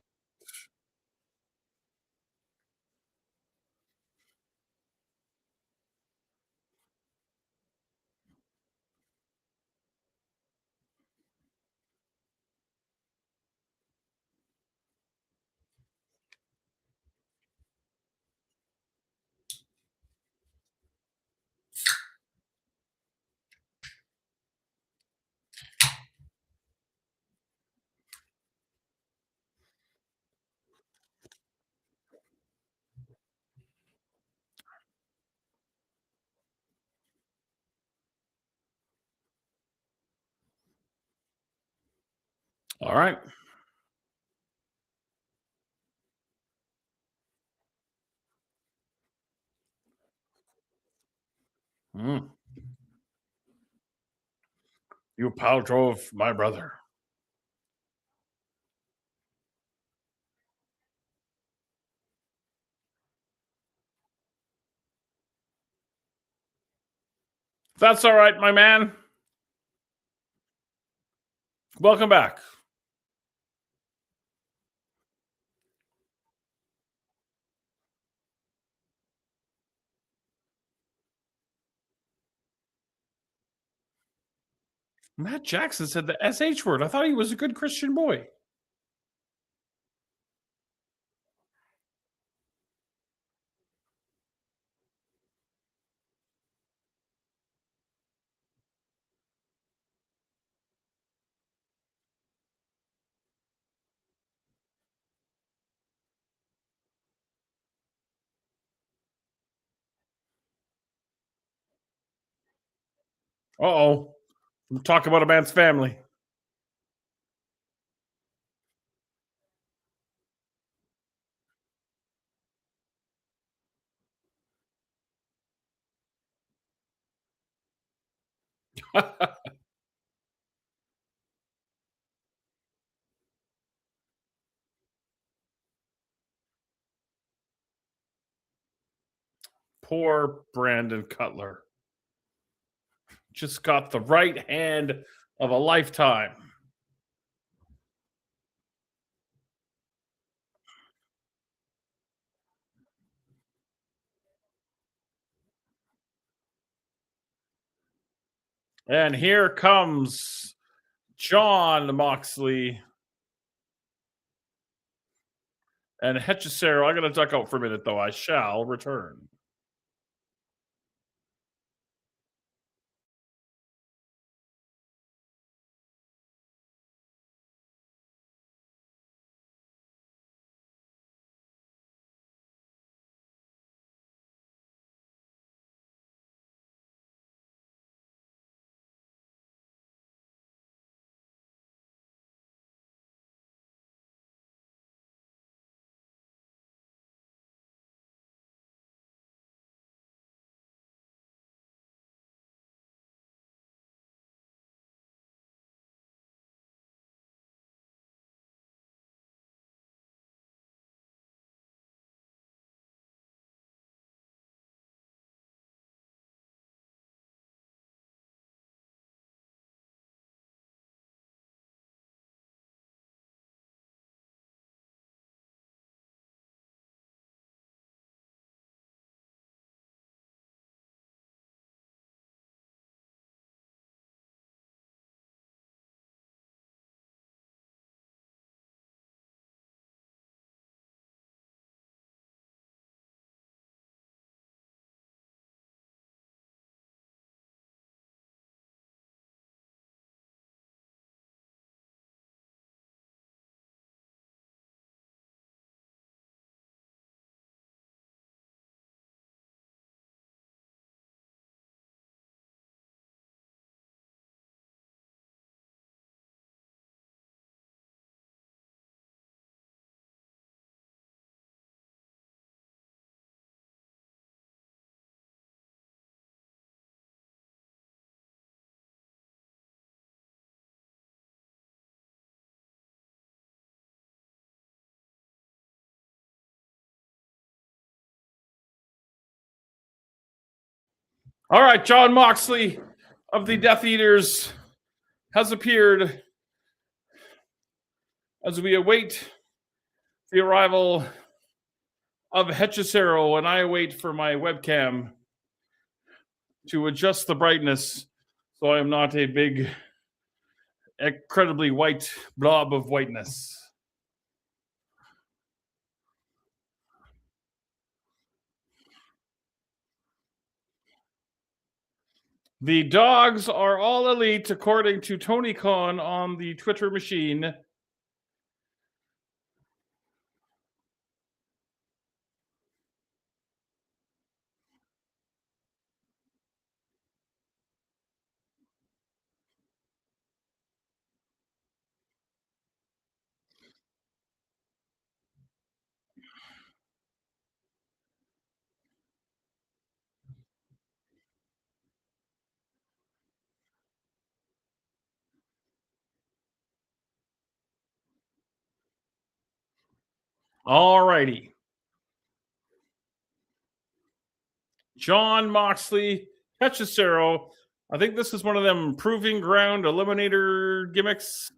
All right. Mm. You pal drove my brother. That's all right, my man. Welcome back. Matt Jackson said the SH word. I thought he was a good Christian boy. Uh-oh. Talk about a man's family. Poor Brandon Cutler. Just got the right hand of a lifetime. And here comes John Moxley and Hechicero. I'm going to duck out for a minute, though. I shall return. All right, John Moxley of the Death Eaters has appeared as we await the arrival of Hechicero, and I wait for my webcam to adjust the brightness so I am not a big, incredibly white blob of whiteness. The dogs are all elite, according to Tony Khan on the Twitter machine. All righty. John Moxley, Hechicero. I think this is one of them proving ground eliminator gimmicks.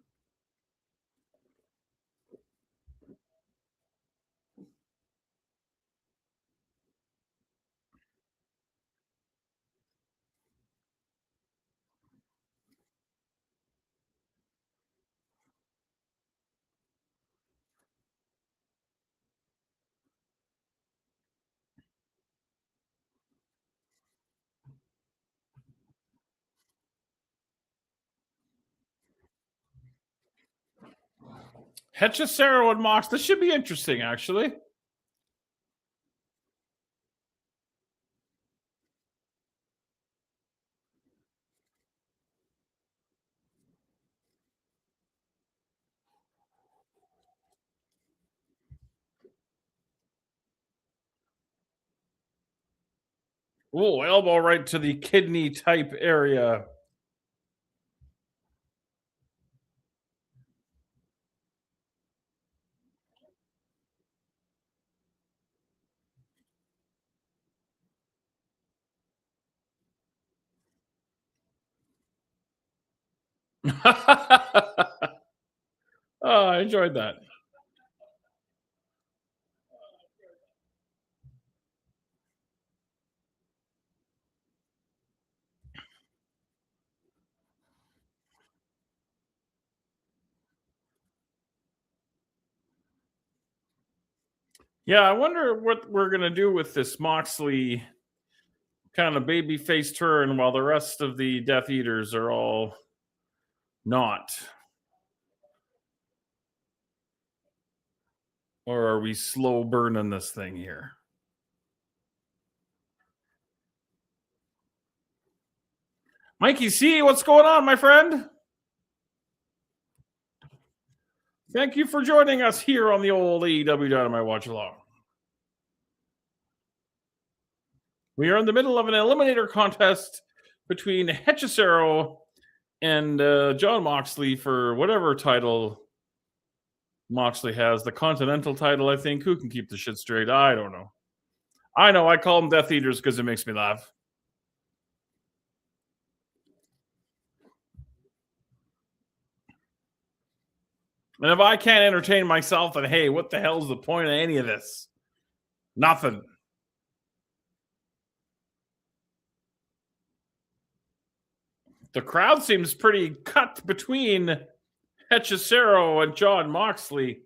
Hechicero and Mox. This should be interesting, actually. Oh, elbow right to the kidney type area. Oh, I enjoyed that. Yeah, I wonder what we're going to do with this Moxley kind of baby face turn while the rest of the Death Eaters are all not. Or are we slow burning this thing here? Mikey C, what's going on, my friend? Thank you for joining us here on the old AEW Dynamite Watchalong. We are in the middle of an eliminator contest between Hechicero and John Moxley for whatever title Moxley has. The Continental title, I think. Who can keep the shit straight? I don't know. I know, I call them Death Eaters because it makes me laugh. And if I can't entertain myself, then hey, what the hell's the point of any of this? Nothing. The crowd seems pretty cut between Hechicero and John Moxley.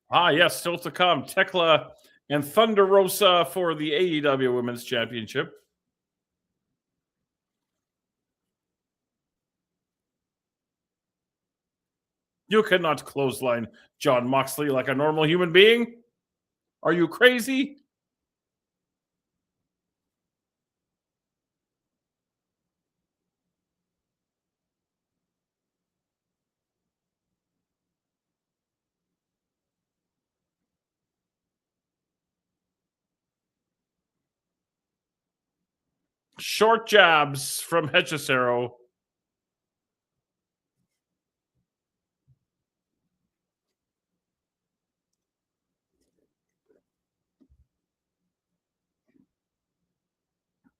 Ah, yes, still to come. Tekla and Thunder Rosa for the AEW Women's Championship. You cannot clothesline John Moxley like a normal human being. Are you crazy? Short jabs from Hechicero.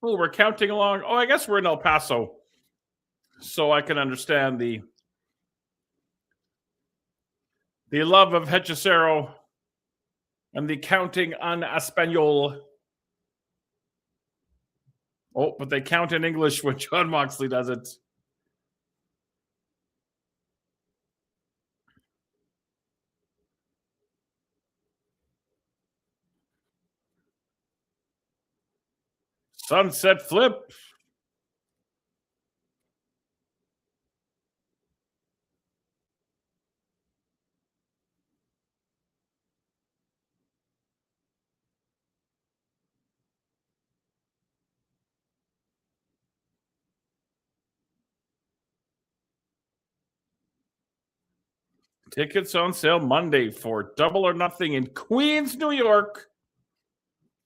Oh, we're counting along. Oh, I guess we're in El Paso. So I can understand the love of Hechicero and the counting en Espanol. Oh, but they count in English when John Moxley does it. Sunset flip. Tickets on sale Monday for Double or Nothing in Queens, New York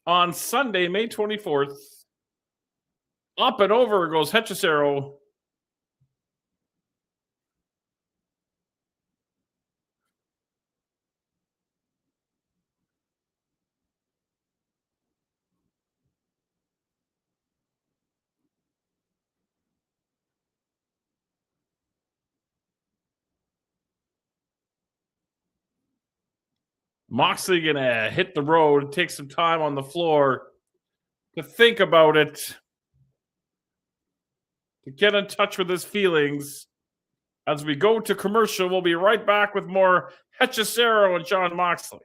on Sunday, May 24th. Up and over goes Hechicero. Moxley gonna hit the road, take some time on the floor to think about it, to get in touch with his feelings. As we go to commercial, we'll be right back with more Hechicero and Jon Moxley.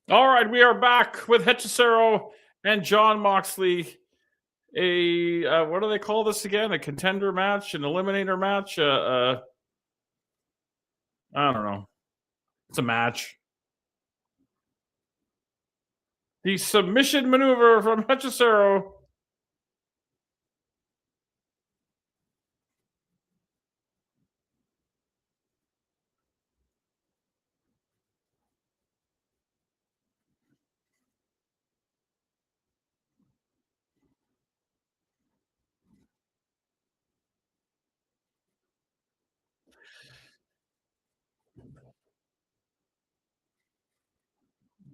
All right, we are back with Hechicero and Jon Moxley. What do they call this again? A contender match, an eliminator match? I don't know. It's a match. The submission maneuver from Hechicero.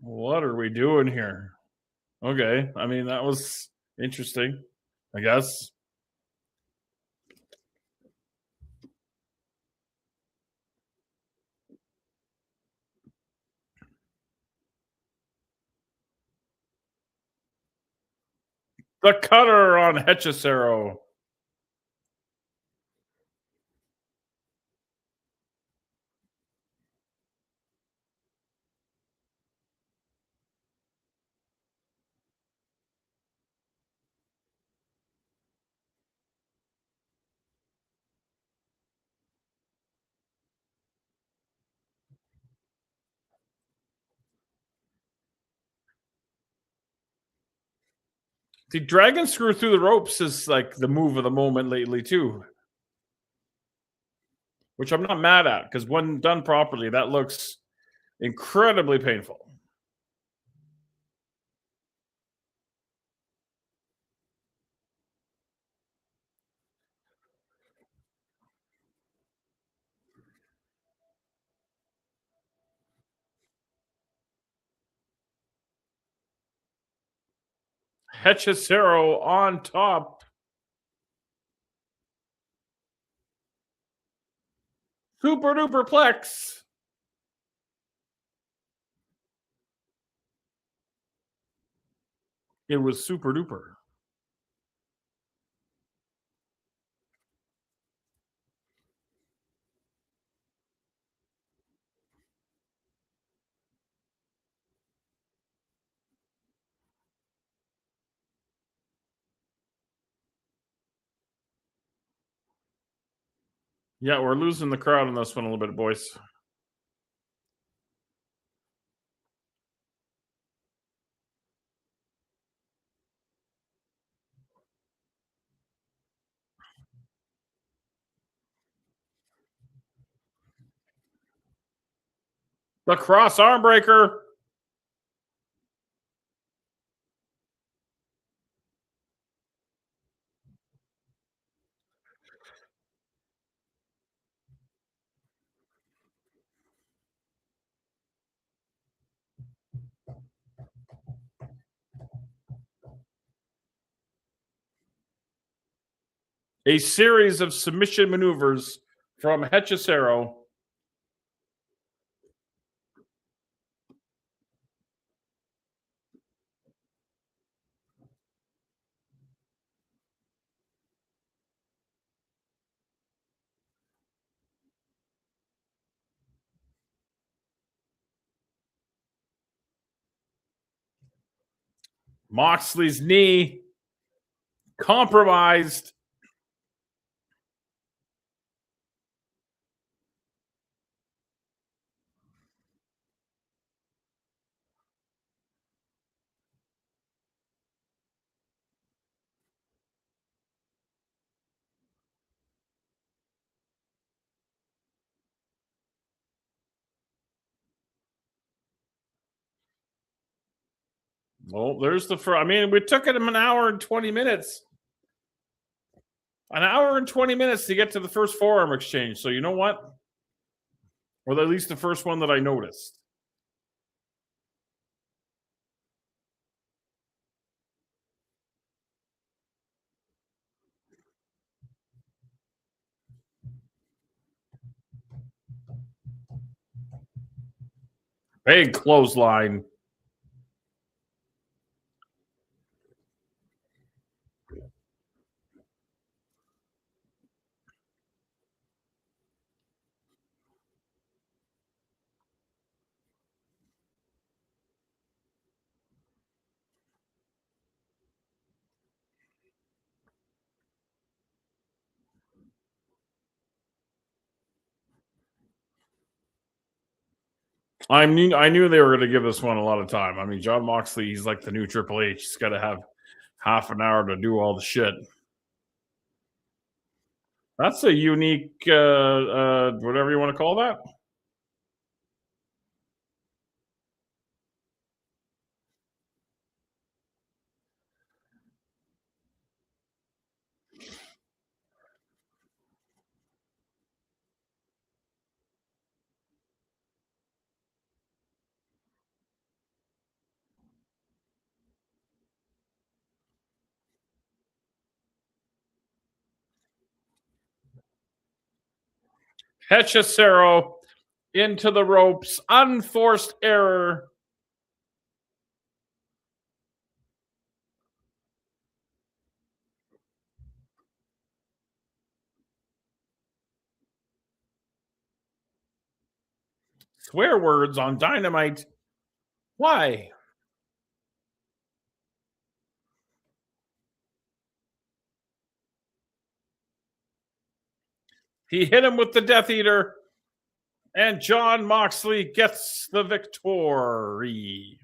What are we doing here? Okay, I mean, that was interesting, I guess. The cutter on Hechicero. The dragon screw through the ropes is like the move of the moment lately too, which I'm not mad at because when done properly, that looks incredibly painful. Hechicero on top. Super duper plex. It was super duper. Yeah, we're losing the crowd on this one a little bit, boys. The cross arm breaker. A series of submission maneuvers from Hechicero. Moxley's knee compromised. Well, there's the first. I mean, we took it an hour and 20 minutes. An hour and 20 minutes to get to the first forearm exchange. So you know what? Or at least the first one that I noticed. Big clothesline. I knew they were going to give this one a lot of time. I mean, John Moxley, he's like the new Triple H. He's got to have half an hour to do all the shit. That's a unique, whatever you want to call that. Hechicero into the ropes. Unforced error. Swear words on Dynamite. Why? He hit him with the Death Eater. And John Moxley gets the victory.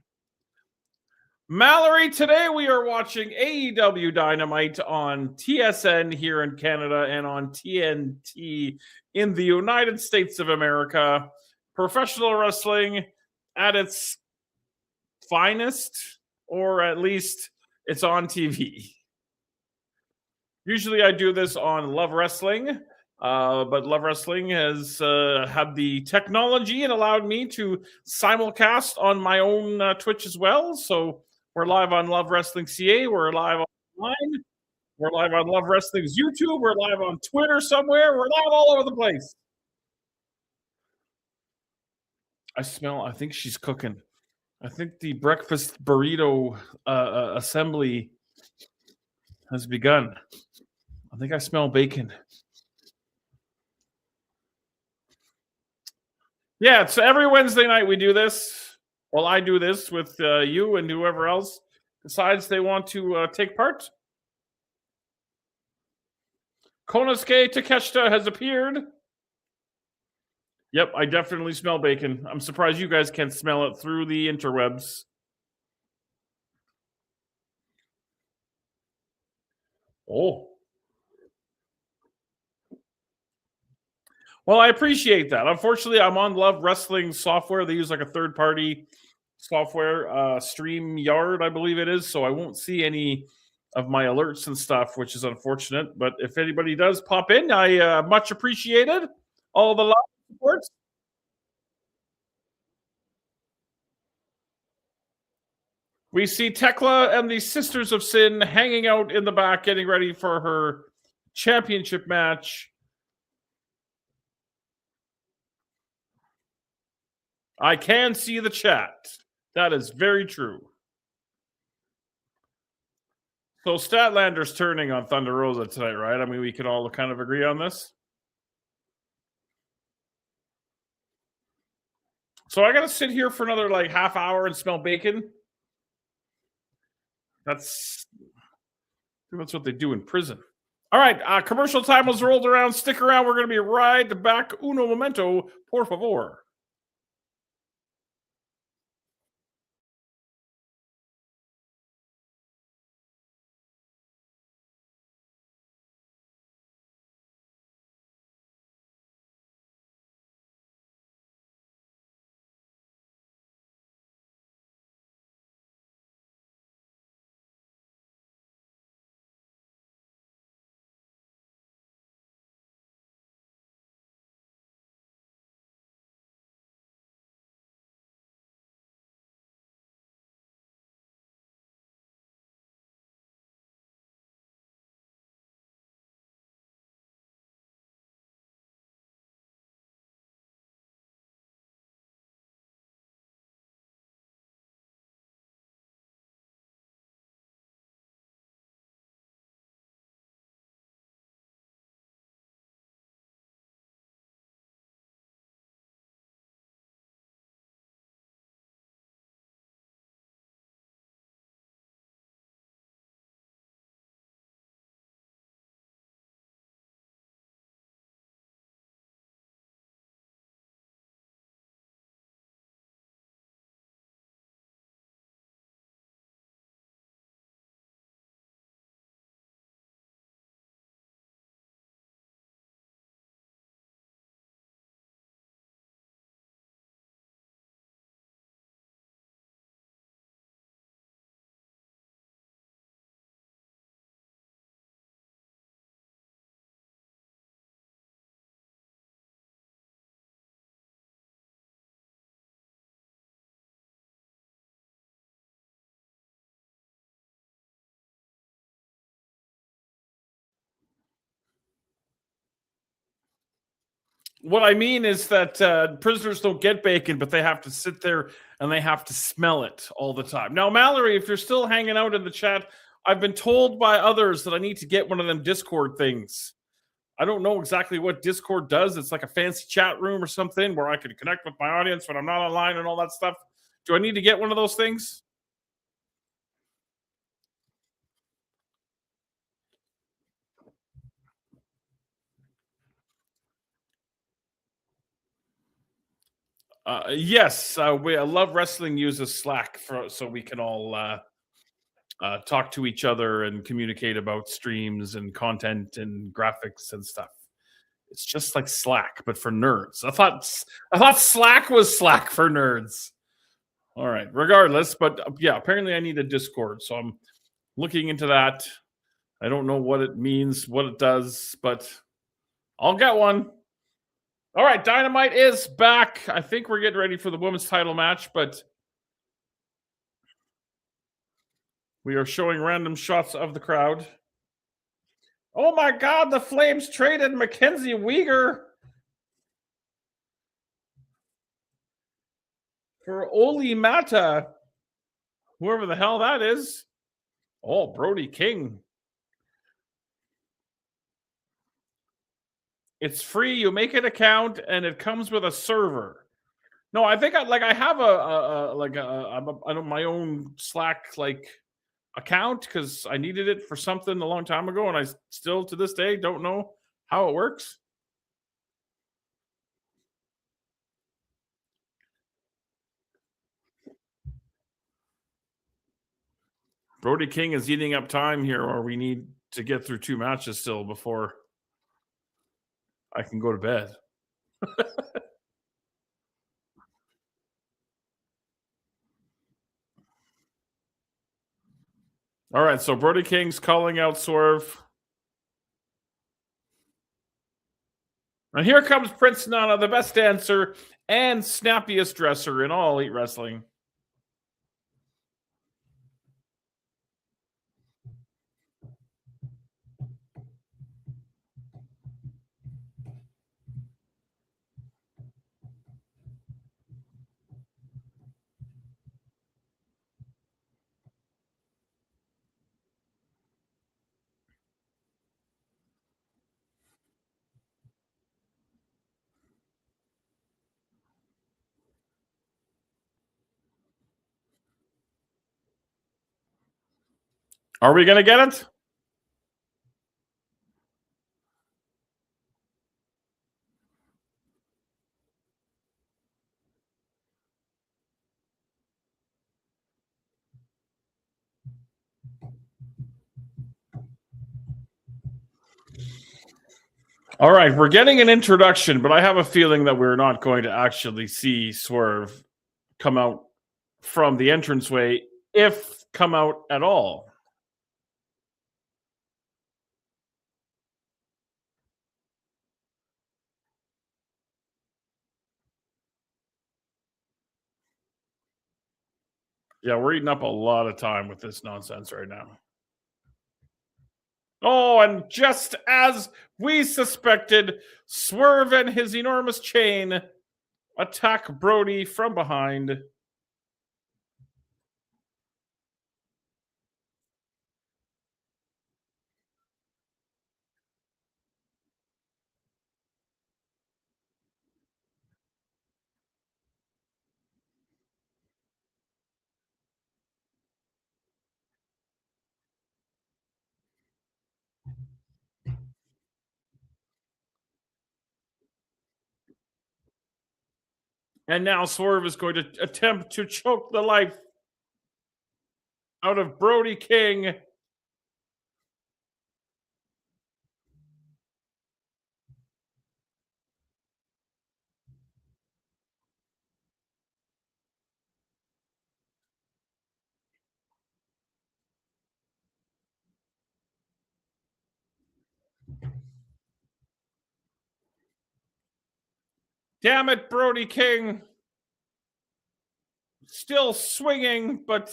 Mallory, today we are watching AEW Dynamite on TSN here in Canada and on TNT in the United States of America. Professional wrestling at its finest, or at least it's on TV. Usually I do this on Love Wrestling, but Love Wrestling has had the technology and allowed me to simulcast on my own Twitch as well. So we're live on Love Wrestling CA. We're live online. We're live on Love Wrestling's YouTube. We're live on Twitter somewhere. We're live all over the place. I think she's cooking. I think the breakfast burrito assembly has begun. I think I smell bacon. Yeah, so every Wednesday night we do this. Well, I do this with you and whoever else decides they want to take part. Konosuke Takeshita has appeared. Yep, I definitely smell bacon. I'm surprised you guys can't smell it through the interwebs. Oh. Well, I appreciate that. Unfortunately, I'm on Love Wrestling software. They use like a third-party software, StreamYard, I believe it is. So I won't see any of my alerts and stuff, which is unfortunate. But if anybody does pop in, I much appreciated all the love and support. We see Tekla and the Sisters of Sin hanging out in the back, getting ready for her championship match. I can see the chat. That is very true. So Statlander's turning on Thunder Rosa tonight, right? I mean, we can all kind of agree on this. So I got to sit here for another like half hour and smell bacon. That's what they do in prison. All right, commercial time was rolled around. Stick around. We're going to be right back. Uno momento, por favor. What I mean is that prisoners don't get bacon, but they have to sit there and they have to smell it all the time. Now, Mallory, if you're still hanging out in the chat, I've been told by others that I need to get one of them Discord things. I don't know exactly what Discord does. It's like a fancy chat room or something where I can connect with my audience when I'm not online and all that stuff. Do I need to get one of those things? Yes, we Love Wrestling uses Slack so we can all talk to each other and communicate about streams and content and graphics and stuff. It's just like Slack, but for nerds. I thought Slack was Slack for nerds. All right, regardless, but yeah, apparently I need a Discord, so I'm looking into that. I don't know what it means, what it does, but I'll get one. All right, Dynamite is back. I think we're getting ready for the women's title match, but we are showing random shots of the crowd. Oh my God, the Flames traded Mackenzie Weegar for Oli Mata, whoever the hell that is. Oh, Brody King. It's free. You make an account, and it comes with a server. No, I think I have my own Slack account because I needed it for something a long time ago, and I still to this day don't know how it works. Brody King is eating up time here, or we need to get through 2 matches still before I can go to bed. All right, so Brody King's calling out Swerve. And here comes Prince Nana, the best dancer and snappiest dresser in all Elite Wrestling. Are we going to get it? All right, we're getting an introduction, but I have a feeling that we're not going to actually see Swerve come out from the entranceway, if come out at all. Yeah, we're eating up a lot of time with this nonsense right now. Oh, and just as we suspected, Swerve and his enormous chain attack Brody from behind. And now Swerve is going to attempt to choke the life out of Brody King. Damn it, Brody King. Still swinging, but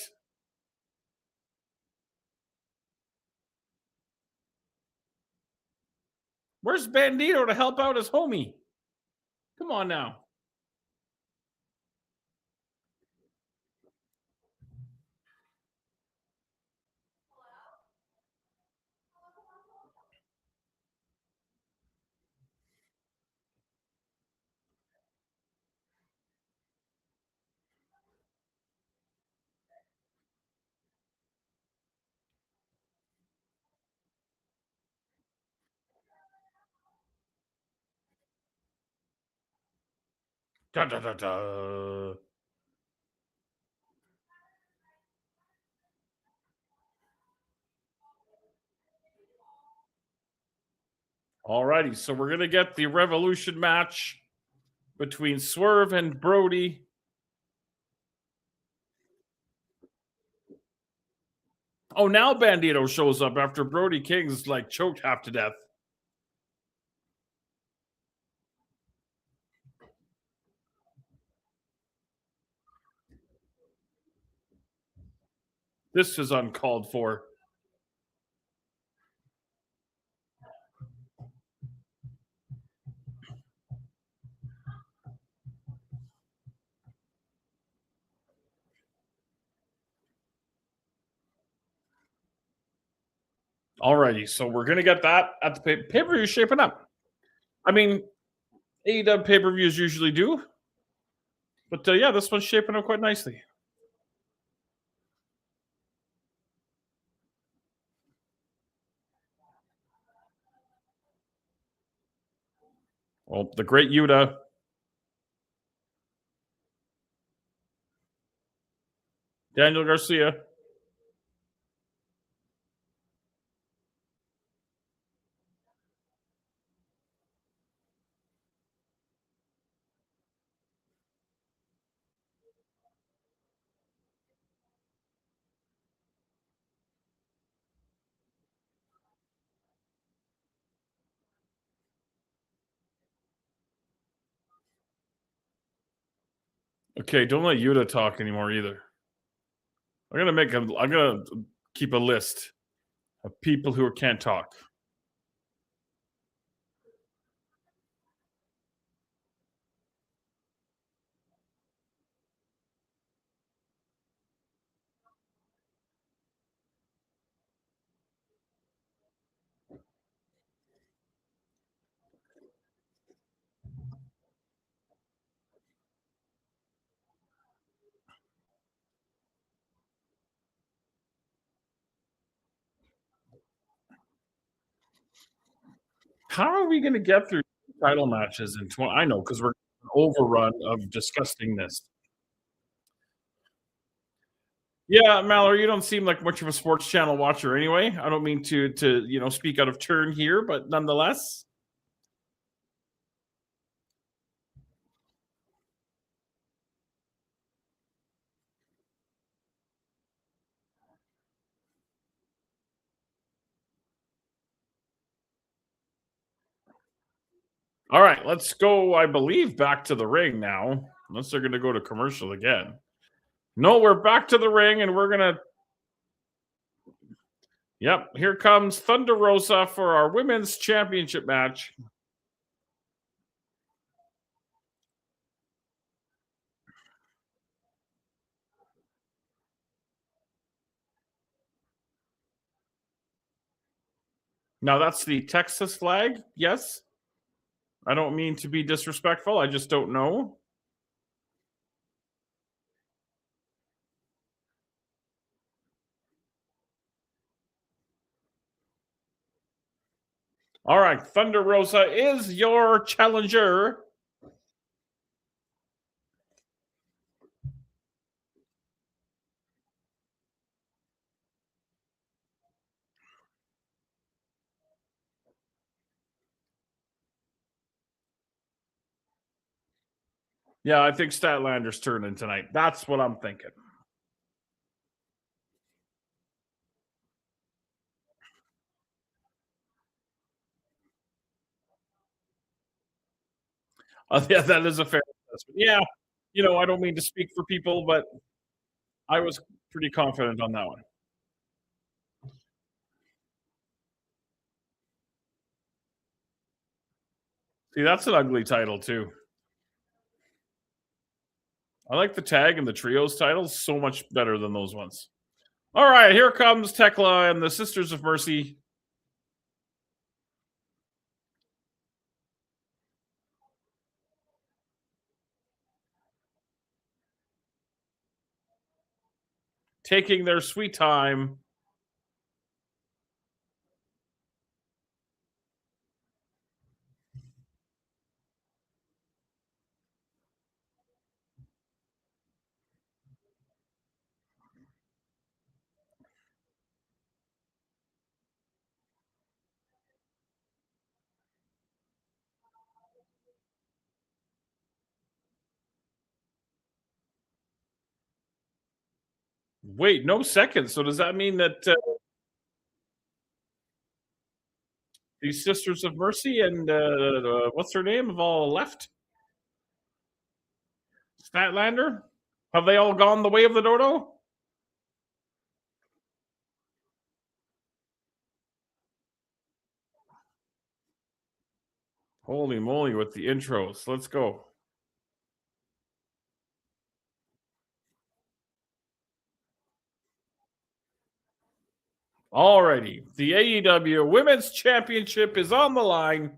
where's Bandito to help out his homie? Come on now. Da, da, da, da. Alrighty, so we're gonna get the Revolution match between Swerve and Brody. Oh, now Bandito shows up after Brody King's like choked half to death. This is uncalled for. Alrighty, so we're gonna get that at the pay-per-view shaping up. I mean, AEW pay-per-views usually do, but yeah, this one's shaping up quite nicely. Well, the great Yuta. Daniel Garcia. Okay, don't let Yuta talk anymore either. I'm gonna keep a list of people who can't talk. How are we going to get through title matches in 20? I know because we're an overrun of disgustingness. Yeah, Mallory, you don't seem like much of a sports channel watcher anyway. I don't mean to speak out of turn here, but nonetheless. All right, let's go, I believe, back to the ring now. Unless they're going to go to commercial again. No, we're back to the ring, and we're going to. Yep, here comes Thunder Rosa for our women's championship match. Now, that's the Texas flag, yes? I don't mean to be disrespectful. I just don't know. All right, Thunder Rosa is your challenger. Yeah, I think Statlander's turning tonight. That's what I'm thinking. Yeah, that is a fair assessment. Yeah, I don't mean to speak for people, but I was pretty confident on that one. See, that's an ugly title, too. I like the tag and the trios titles so much better than those ones. All right, here comes Tekla and the Sisters of Mercy. Taking their sweet time. Wait, no seconds. So does that mean that these Sisters of Mercy and what's her name have all left? Statlander? Have they all gone the way of the dodo? Holy moly with the intros. Let's go. Alrighty. The AEW Women's Championship is on the line.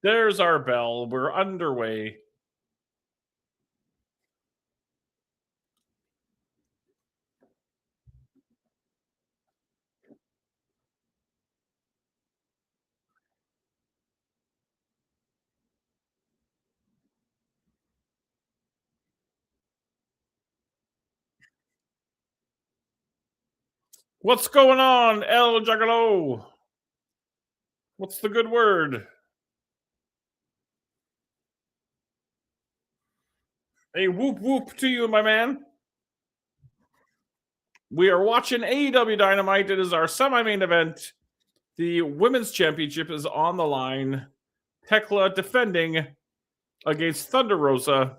There's our bell. We're underway. What's going on, El Juggalo? What's the good word? A whoop whoop to you, my man. We are watching AEW Dynamite. It is our semi-main event. The Women's Championship is on the line. Tekla defending against Thunder Rosa.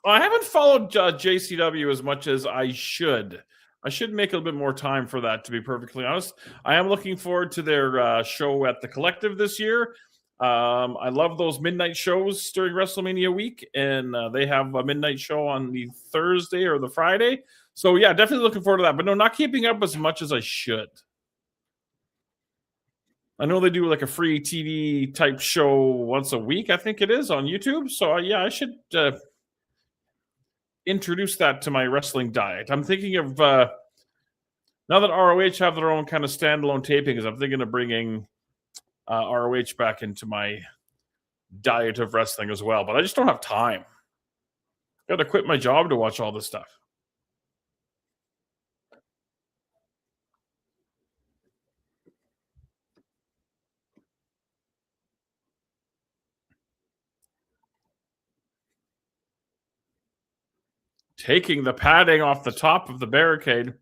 I haven't followed JCW as much as I should. I should make a little bit more time for that, to be perfectly honest. I am looking forward to their show at the Collective this year. I love those midnight shows during WrestleMania week, and they have a midnight show on the Thursday or the Friday. So, yeah, definitely looking forward to that. But no, not keeping up as much as I should. I know they do like a free TV type show once a week, I think it is, on YouTube. So, yeah, I should introduce that to my wrestling diet. I'm thinking of, now that ROH have their own kind of standalone tapings, I'm thinking of bringing ROH back into my diet of wrestling as well. But I just don't have time. Got to quit my job to watch all this stuff. Taking the padding off the top of the barricade.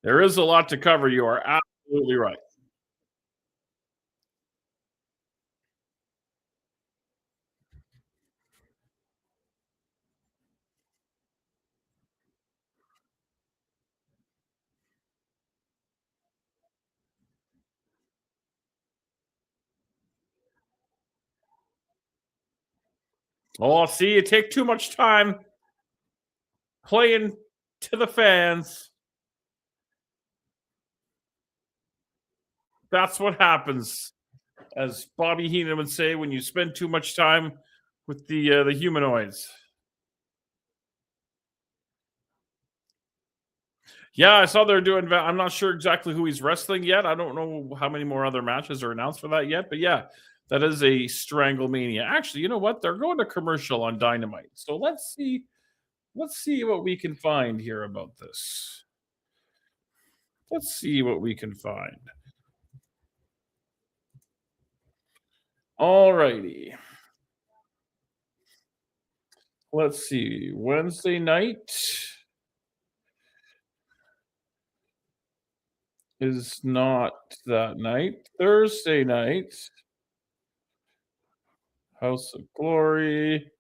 There is a lot to cover. You are absolutely right. Oh, see, you take too much time playing to the fans. That's what happens, as Bobby Heenan would say, when you spend too much time with the humanoids. Yeah, I saw they're doing. I'm not sure exactly who he's wrestling yet. I don't know how many more other matches are announced for that yet. But yeah, that is a Stranglemania. Actually, you know what? They're going to commercial on Dynamite. So let's see. Let's see what we can find here about this. Let's see what we can find. All righty. Let's see. Wednesday night is not that night. Thursday night, House of Glory,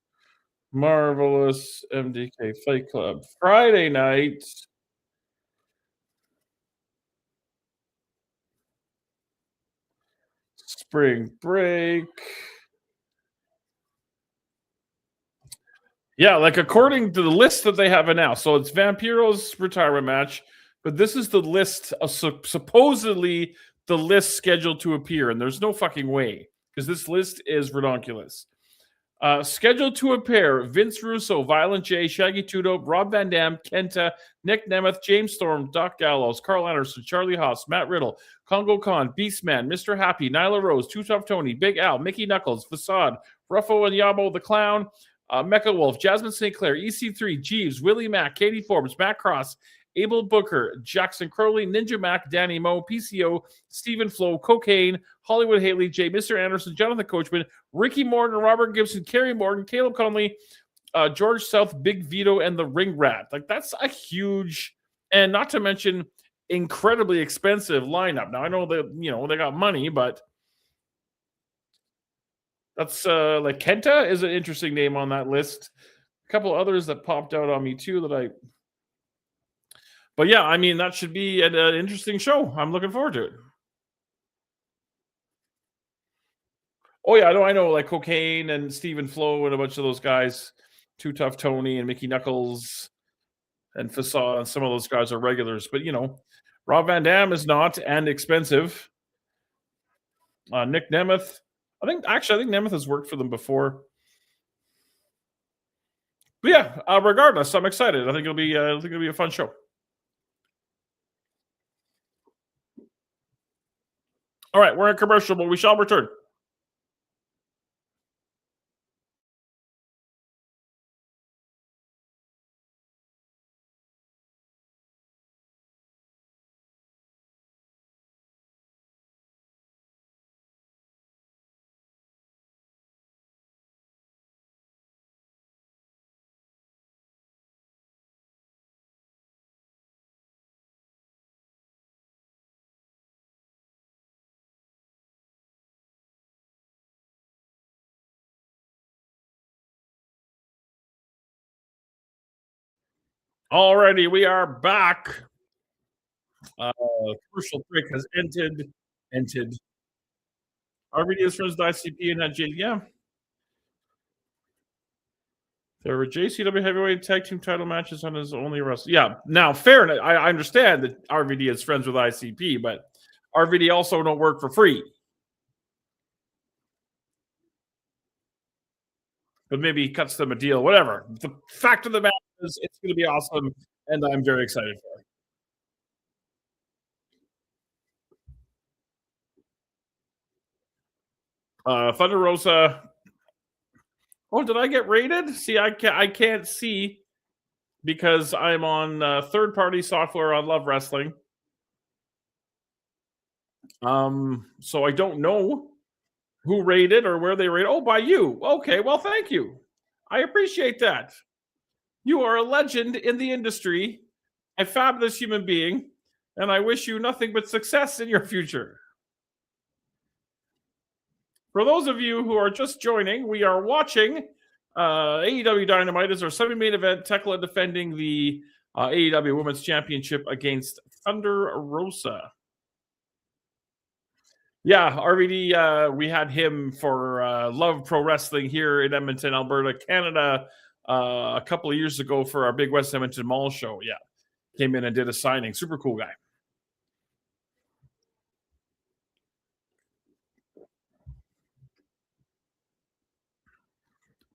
Marvelous, MDK Fight Club. Friday night, Spring Break. Yeah, like according to the list that they have announced. So it's Vampiro's retirement match, but this is the list of supposedly the list scheduled to appear, and there's no fucking way because this list is redonkulous. Scheduled to appear: Vince Russo, Violent J, Shaggy Two-Dope, Rob Van Dam, Kenta, Nick Nemeth, James Storm, Doc Gallows, Carl Anderson, Charlie Haas, Matt Riddle, Congo Khan, Beastman, Mr. Happy, Nyla Rose, Too Tough Tony, Big Al, Mickey Knuckles, Facade, Ruffo and Yabo the Clown, Mecha Wolf, Jasmine St. Clair, EC3, Jeeves, Willie Mack, Katie Forbes, Matt Cross, Abel Booker, Jackson Crowley, Ninja Mac, Danny Moe, PCO, Stephen Flo, Cocaine, Hollywood Haley, J, Mr. Anderson, Jonathan Coachman, Ricky Morton, Robert Gibson, Kerry Morgan, Caleb Conley, George South, Big Vito, and the Ring Rat. Like, that's a huge, and not to mention incredibly expensive lineup. Now I know that they got money, but that's like Kenta is an interesting name on that list. A couple others that popped out on me too but yeah, I mean, that should be an interesting show. I'm looking forward to it. Oh yeah, I know like Cocaine and Stephen Flo and a bunch of those guys, Too Tough Tony and Mickey Knuckles and Facade, and some of those guys are regulars. But Rob Van Dam is not, and expensive. Nick Nemeth, I think Nemeth has worked for them before. But yeah, regardless, I'm excited. I think it'll be a fun show. All right, we're in commercial, but we shall return. Alrighty, we are back. Commercial break has ended. RVD is friends with ICP and J. Yeah. There were JCW heavyweight tag team title matches on his only wrestling. Yeah. Now, fair enough. I understand that RVD is friends with ICP, but RVD also don't work for free. But maybe he cuts them a deal, whatever. The fact of the matter is, it's going to be awesome, and I'm very excited for it. Thunder Rosa. Oh, did I get rated? See, I can't see because I'm on third-party software on Love Wrestling. So I don't know who rated or where they rated. Oh, by you. Okay, well, thank you. I appreciate that. You are a legend in the industry, a fabulous human being, and I wish you nothing but success in your future. For those of you who are just joining, we are watching AEW Dynamite as our semi-main event. Tekla defending the AEW Women's Championship against Thunder Rosa. Yeah, RVD, we had him for Love Pro Wrestling here in Edmonton, Alberta, Canada, a couple of years ago for our big West Edmonton Mall show. Yeah, came in and did a signing. Super cool guy.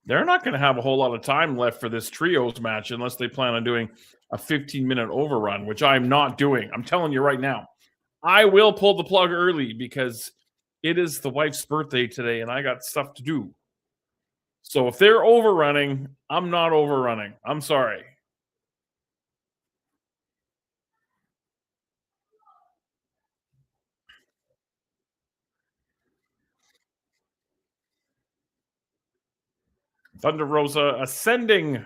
They're not going to have a whole lot of time left for this trios match unless they plan on doing a 15-minute overrun, which I'm not doing. I'm telling you right now. I will pull the plug early because it is the wife's birthday today and I got stuff to do. So if they're overrunning, I'm not overrunning. I'm sorry. Thunder Rosa ascending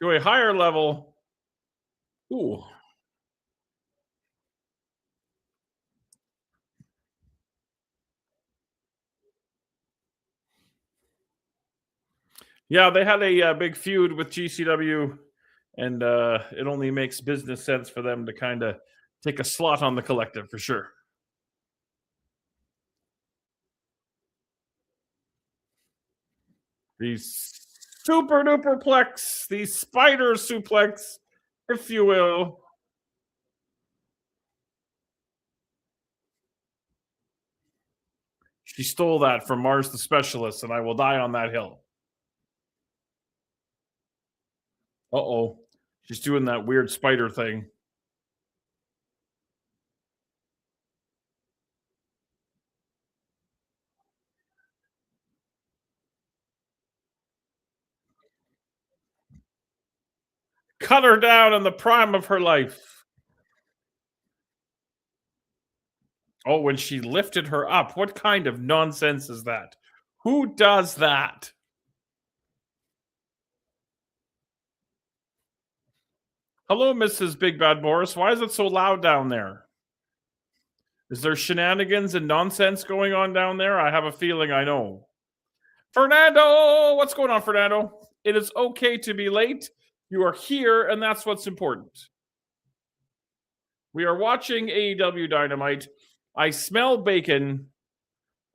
to a higher level. Ooh. Yeah, they had a big feud with GCW, and it only makes business sense for them to kind of take a slot on the collective for sure. The super duper plex, the spider suplex, if you will. She stole that from Mars the Specialist, and I will die on that hill. Uh-oh. She's doing that weird spider thing. Cut her down in the prime of her life. Oh, when she lifted her up. What kind of nonsense is that? Who does that? Hello, Mrs. Big Bad Boris. Why is it so loud down there? Is there shenanigans and nonsense going on down there? I have a feeling I know. Fernando! What's going on, Fernando? It is okay to be late. You are here, and that's what's important. We are watching AEW Dynamite. I smell bacon,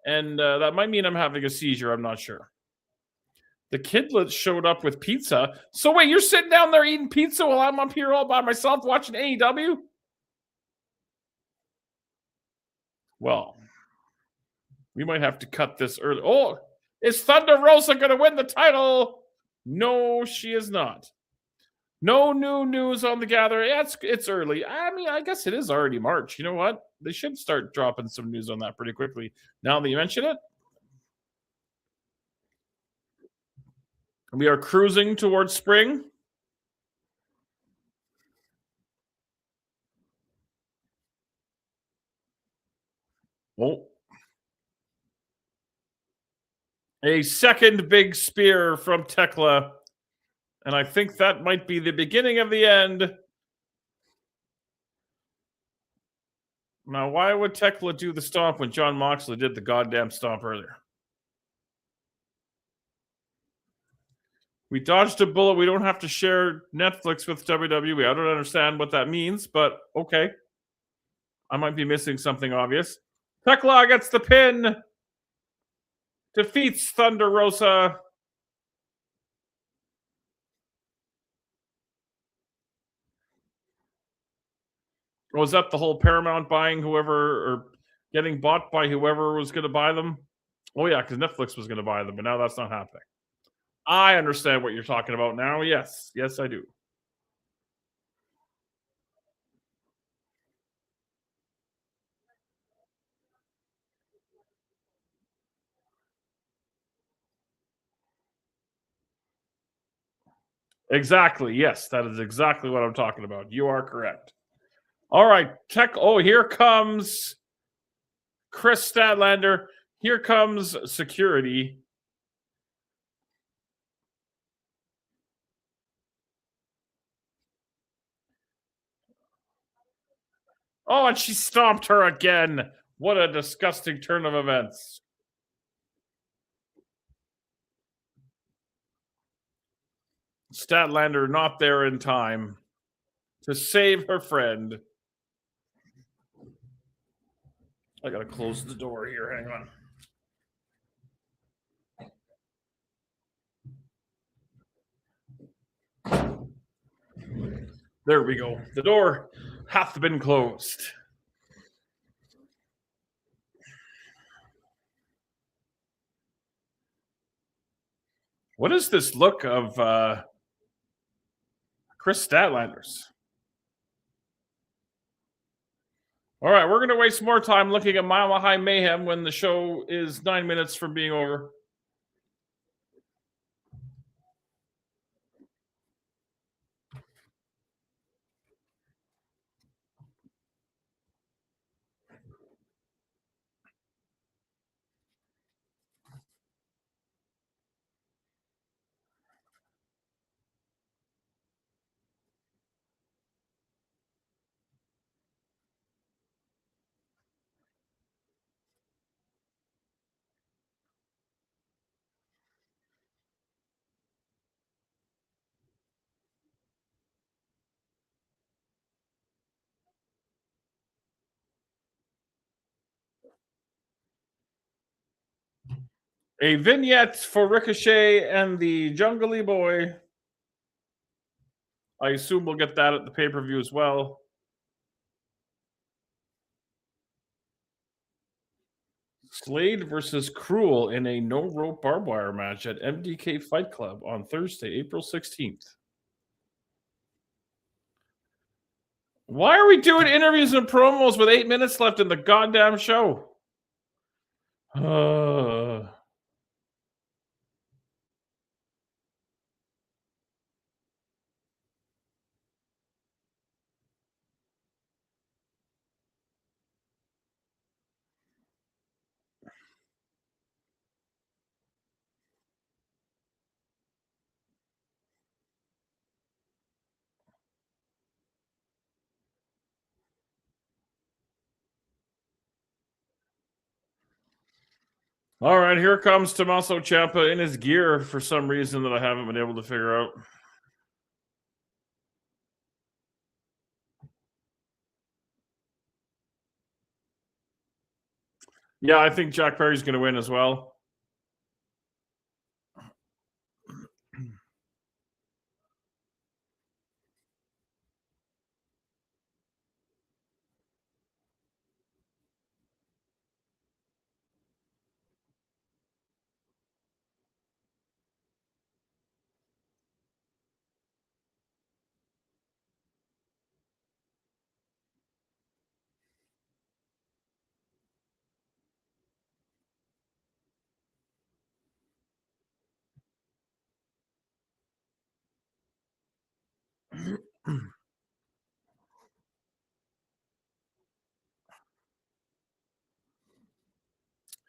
and that might mean I'm having a seizure. I'm not sure. The kidlets showed up with pizza. So wait, you're sitting down there eating pizza while I'm up here all by myself watching AEW? Well, we might have to cut this early. Oh, is Thunder Rosa going to win the title? No, she is not. No new news on the gathering. It's early. I mean, I guess it is already March. You know what? They should start dropping some news on that pretty quickly. Now that you mention it, we are cruising towards spring. Oh. A second big spear from Tekla. And I think that might be the beginning of the end. Now, why would Tekla do the stomp when Jon Moxley did the goddamn stomp earlier? We dodged a bullet. We don't have to share Netflix with WWE. I don't understand what that means, but okay. I might be missing something obvious. Tekla gets the pin. Defeats Thunder Rosa. Was that the whole Paramount buying whoever or getting bought by whoever was going to buy them? Oh, yeah, because Netflix was going to buy them, but now that's not happening. I understand what you're talking about now. Yes, I do. Exactly. Yes, that is exactly what I'm talking about. You are correct. All right, Oh, here comes Chris Statlander. Here comes security. Oh, and she stomped her again. What a disgusting turn of events. Statlander not there in time to save her friend. I gotta close the door here. Hang on. There we go. The door hath been closed. What is this look of Chris Statlander's? All right, we're going to waste more time looking at Mile High Mayhem when the show is 9 minutes from being over. A vignette for Ricochet and the Jungly Boy. I assume we'll get that at the pay-per-view as well. Slade versus Cruel in a no-rope barbed wire match at MDK Fight Club on Thursday, April 16th. Why are we doing interviews and promos with 8 minutes left in the goddamn show? All right, here comes Tommaso Ciampa in his gear for some reason that I haven't been able to figure out. Yeah, I think Jack Perry's going to win as well.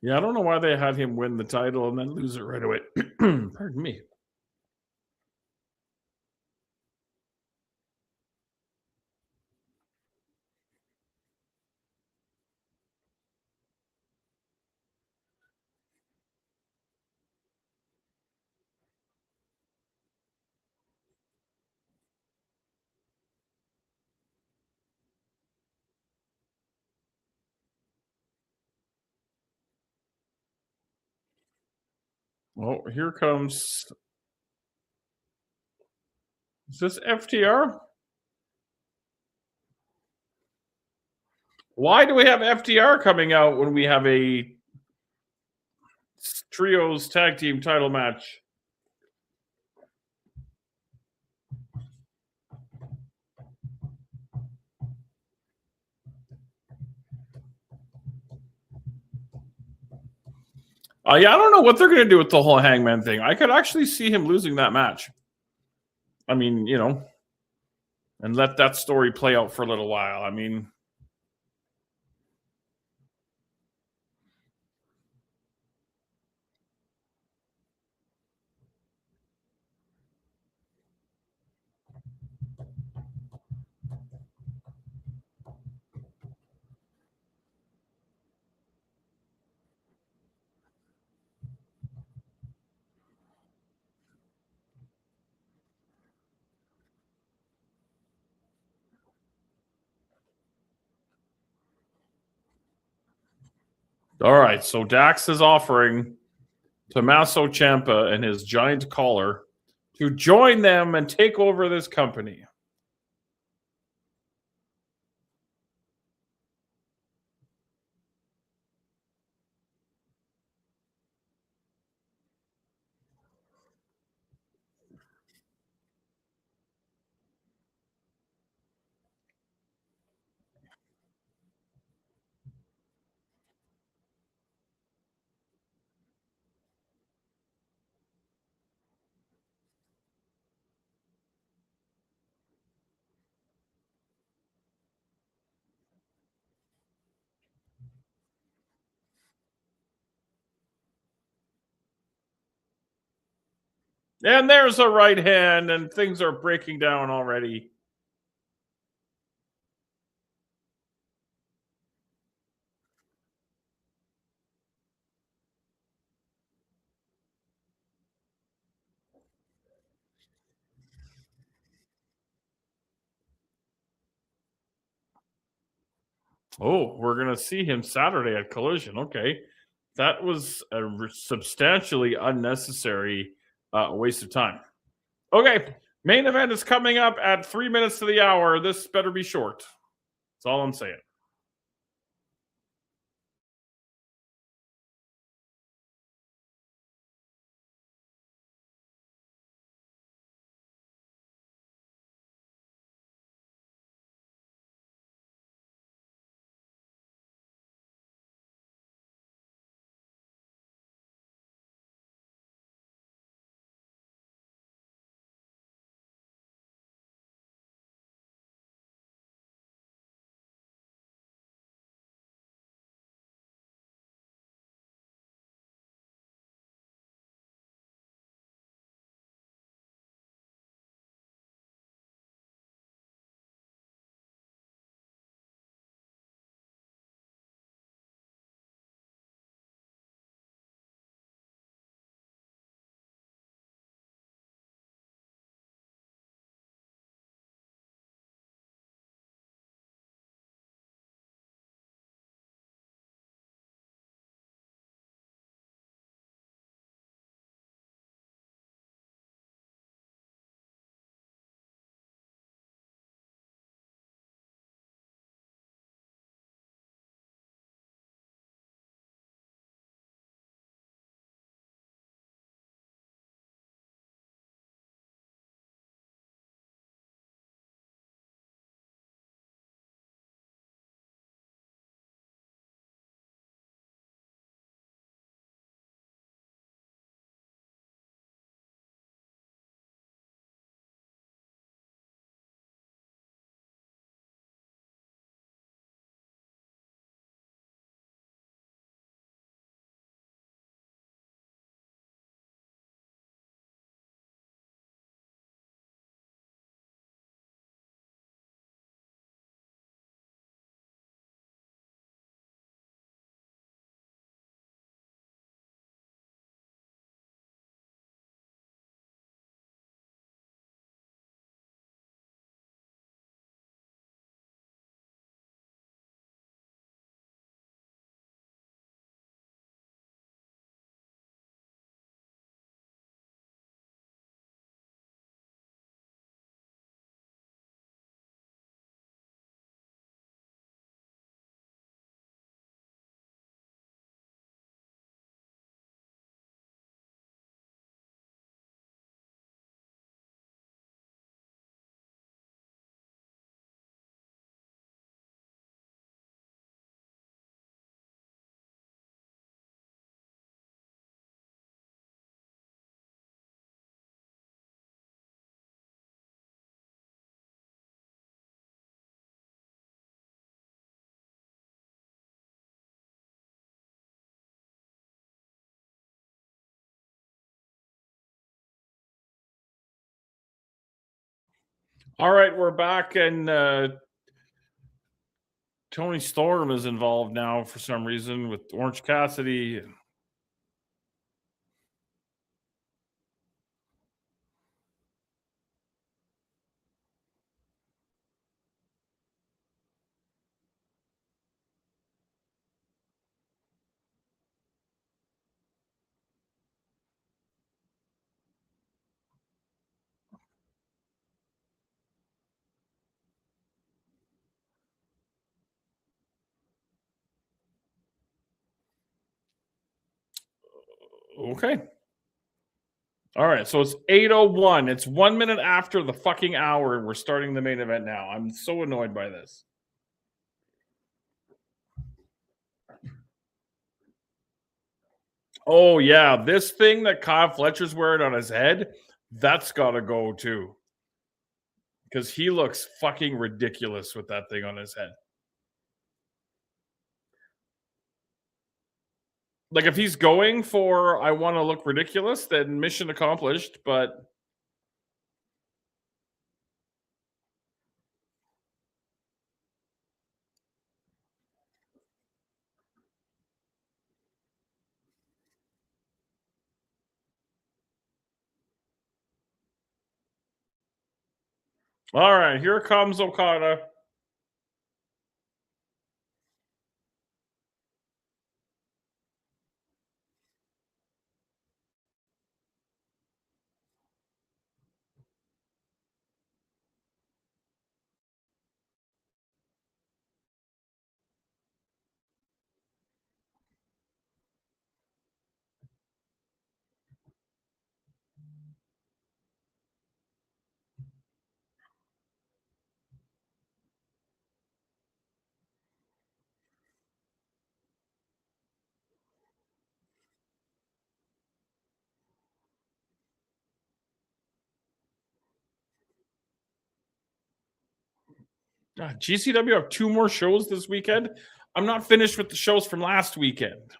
Yeah, I don't know why they had him win the title and then lose it right away. Pardon me. Oh, here comes. Is this FTR? Why do we have FTR coming out when we have a trios tag team title match? Yeah, I don't know what they're going to do with the whole Hangman thing. I could actually see him losing that match. I mean, and let that story play out for a little while. I mean, all right. So Dax is offering Tommaso Ciampa and his giant collar to join them and take over this company. And there's a right hand, and things are breaking down already. Oh, we're going to see him Saturday at Collision. Okay. That was a substantially unnecessary waste of time. Okay. Main event is coming up at 3 minutes to the hour. This better be short. That's all I'm saying. All right, we're back, and Tony Storm is involved now for some reason with Orange Cassidy. Okay. All right, so it's 8:01. It's 1 minute after the fucking hour. We're starting the main event now. I'm so annoyed by this. Oh yeah, this thing that Kyle Fletcher's wearing on his head, that's got to go too. Because he looks fucking ridiculous with that thing on his head. Like, if he's going for I want to look ridiculous, then mission accomplished. But all right, here comes Okada. God, GCW have 2 more shows this weekend. I'm not finished with the shows from last weekend.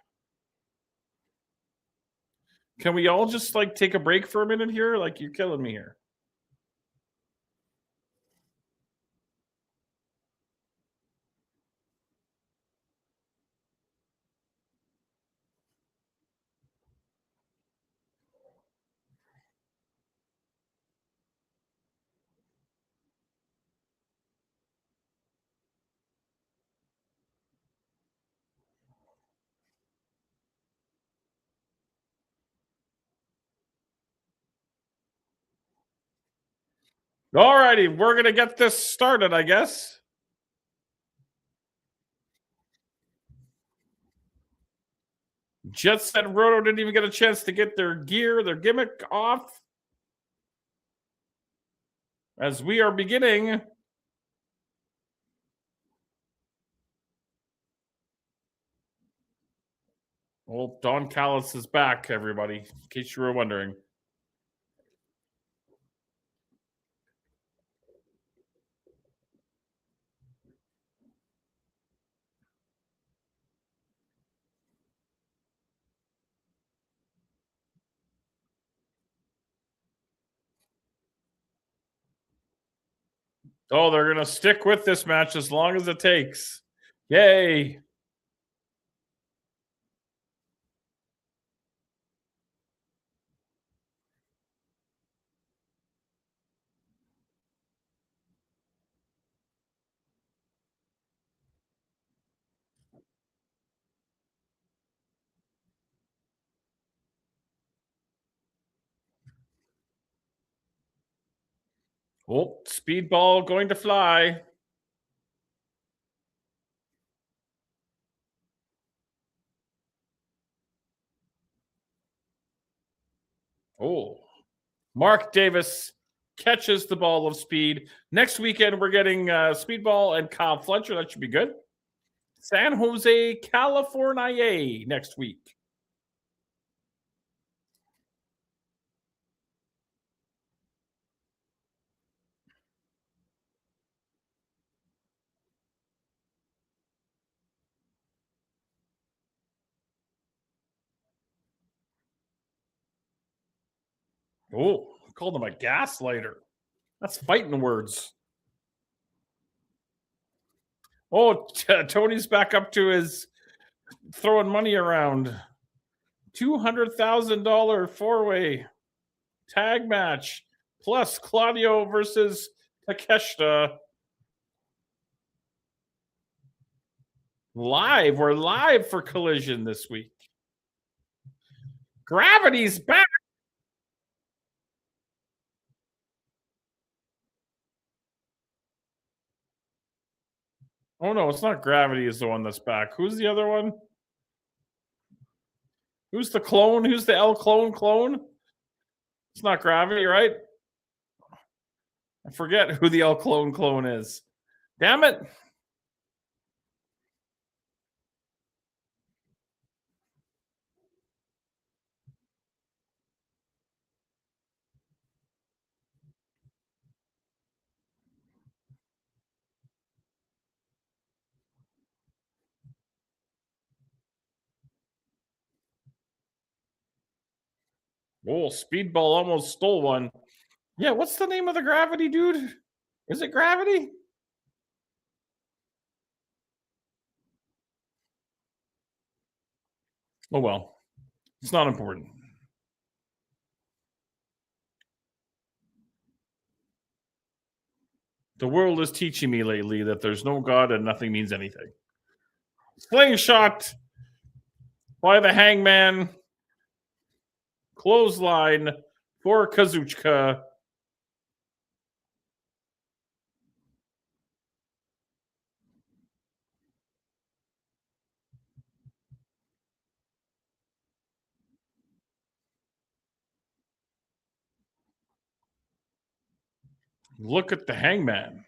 Can we all just like take a break for a minute here? Like, you're killing me here. All righty, we're gonna get this started, I guess. Jet Set Roto didn't even get a chance to get their gear, their gimmick off. As we are beginning. Well, Don Callis is back, everybody, in case you were wondering. Oh, they're going to stick with this match as long as it takes. Yay. Oh, speedball going to fly. Oh, Mark Davis catches the ball of speed. Next weekend, we're getting Speedball and Kyle Fletcher. That should be good. San Jose, California next week. Oh, called him a gaslighter. That's fighting words. Oh, Tony's back up to his throwing money around. $200,000 four-way tag match plus Claudio versus Takeshita. Live. We're live for Collision this week. Gravity's back. Oh no, it's not Gravity is the one that's back. Who's the other one? Who's the clone? Who's the L clone? It's not Gravity, right? I forget who the L clone is. Damn it. Oh, Speedball almost stole one. Yeah, what's the name of the Gravity dude? Is it Gravity? Oh well, it's not important. The world is teaching me lately that there's no God and nothing means anything. Slingshot by the Hangman. Clothesline for Kazuchika. Look at the Hangman.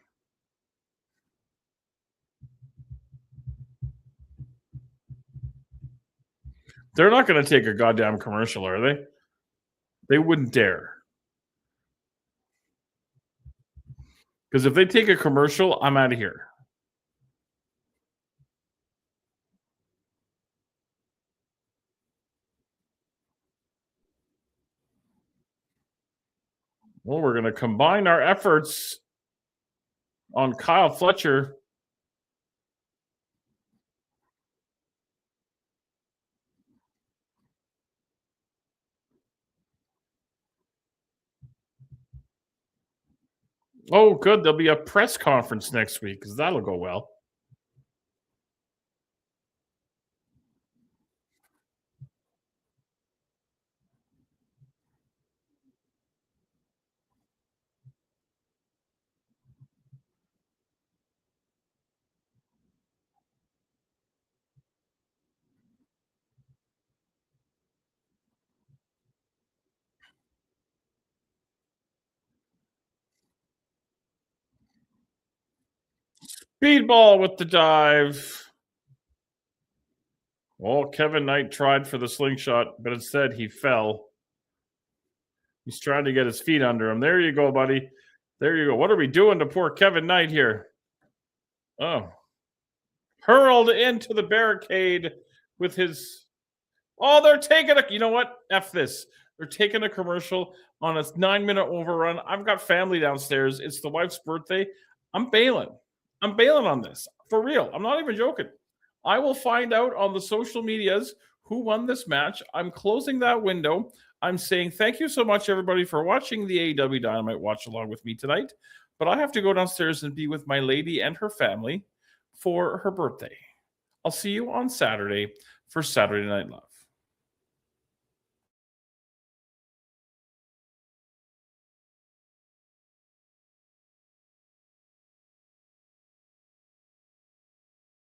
They're not going to take a goddamn commercial, are they? They wouldn't dare. Because if they take a commercial, I'm out of here. Well, we're going to combine our efforts on Kyle Fletcher. Oh, good. There'll be a press conference next week because that'll go well. Speedball with the dive. Well, Kevin Knight tried for the slingshot, but instead he fell. He's trying to get his feet under him. There you go, buddy. There you go. What are we doing to poor Kevin Knight here? Oh. Hurled into the barricade with his... Oh, they're taking a... You know what? F this. They're taking a commercial on a 9-minute overrun. I've got family downstairs. It's the wife's birthday. I'm bailing. I'm bailing on this. For real. I'm not even joking. I will find out on the social medias who won this match. I'm closing that window. I'm saying thank you so much, everybody, for watching the AEW Dynamite Watch Along with me tonight. But I have to go downstairs and be with my lady and her family for her birthday. I'll see you on Saturday for Saturday Night Love.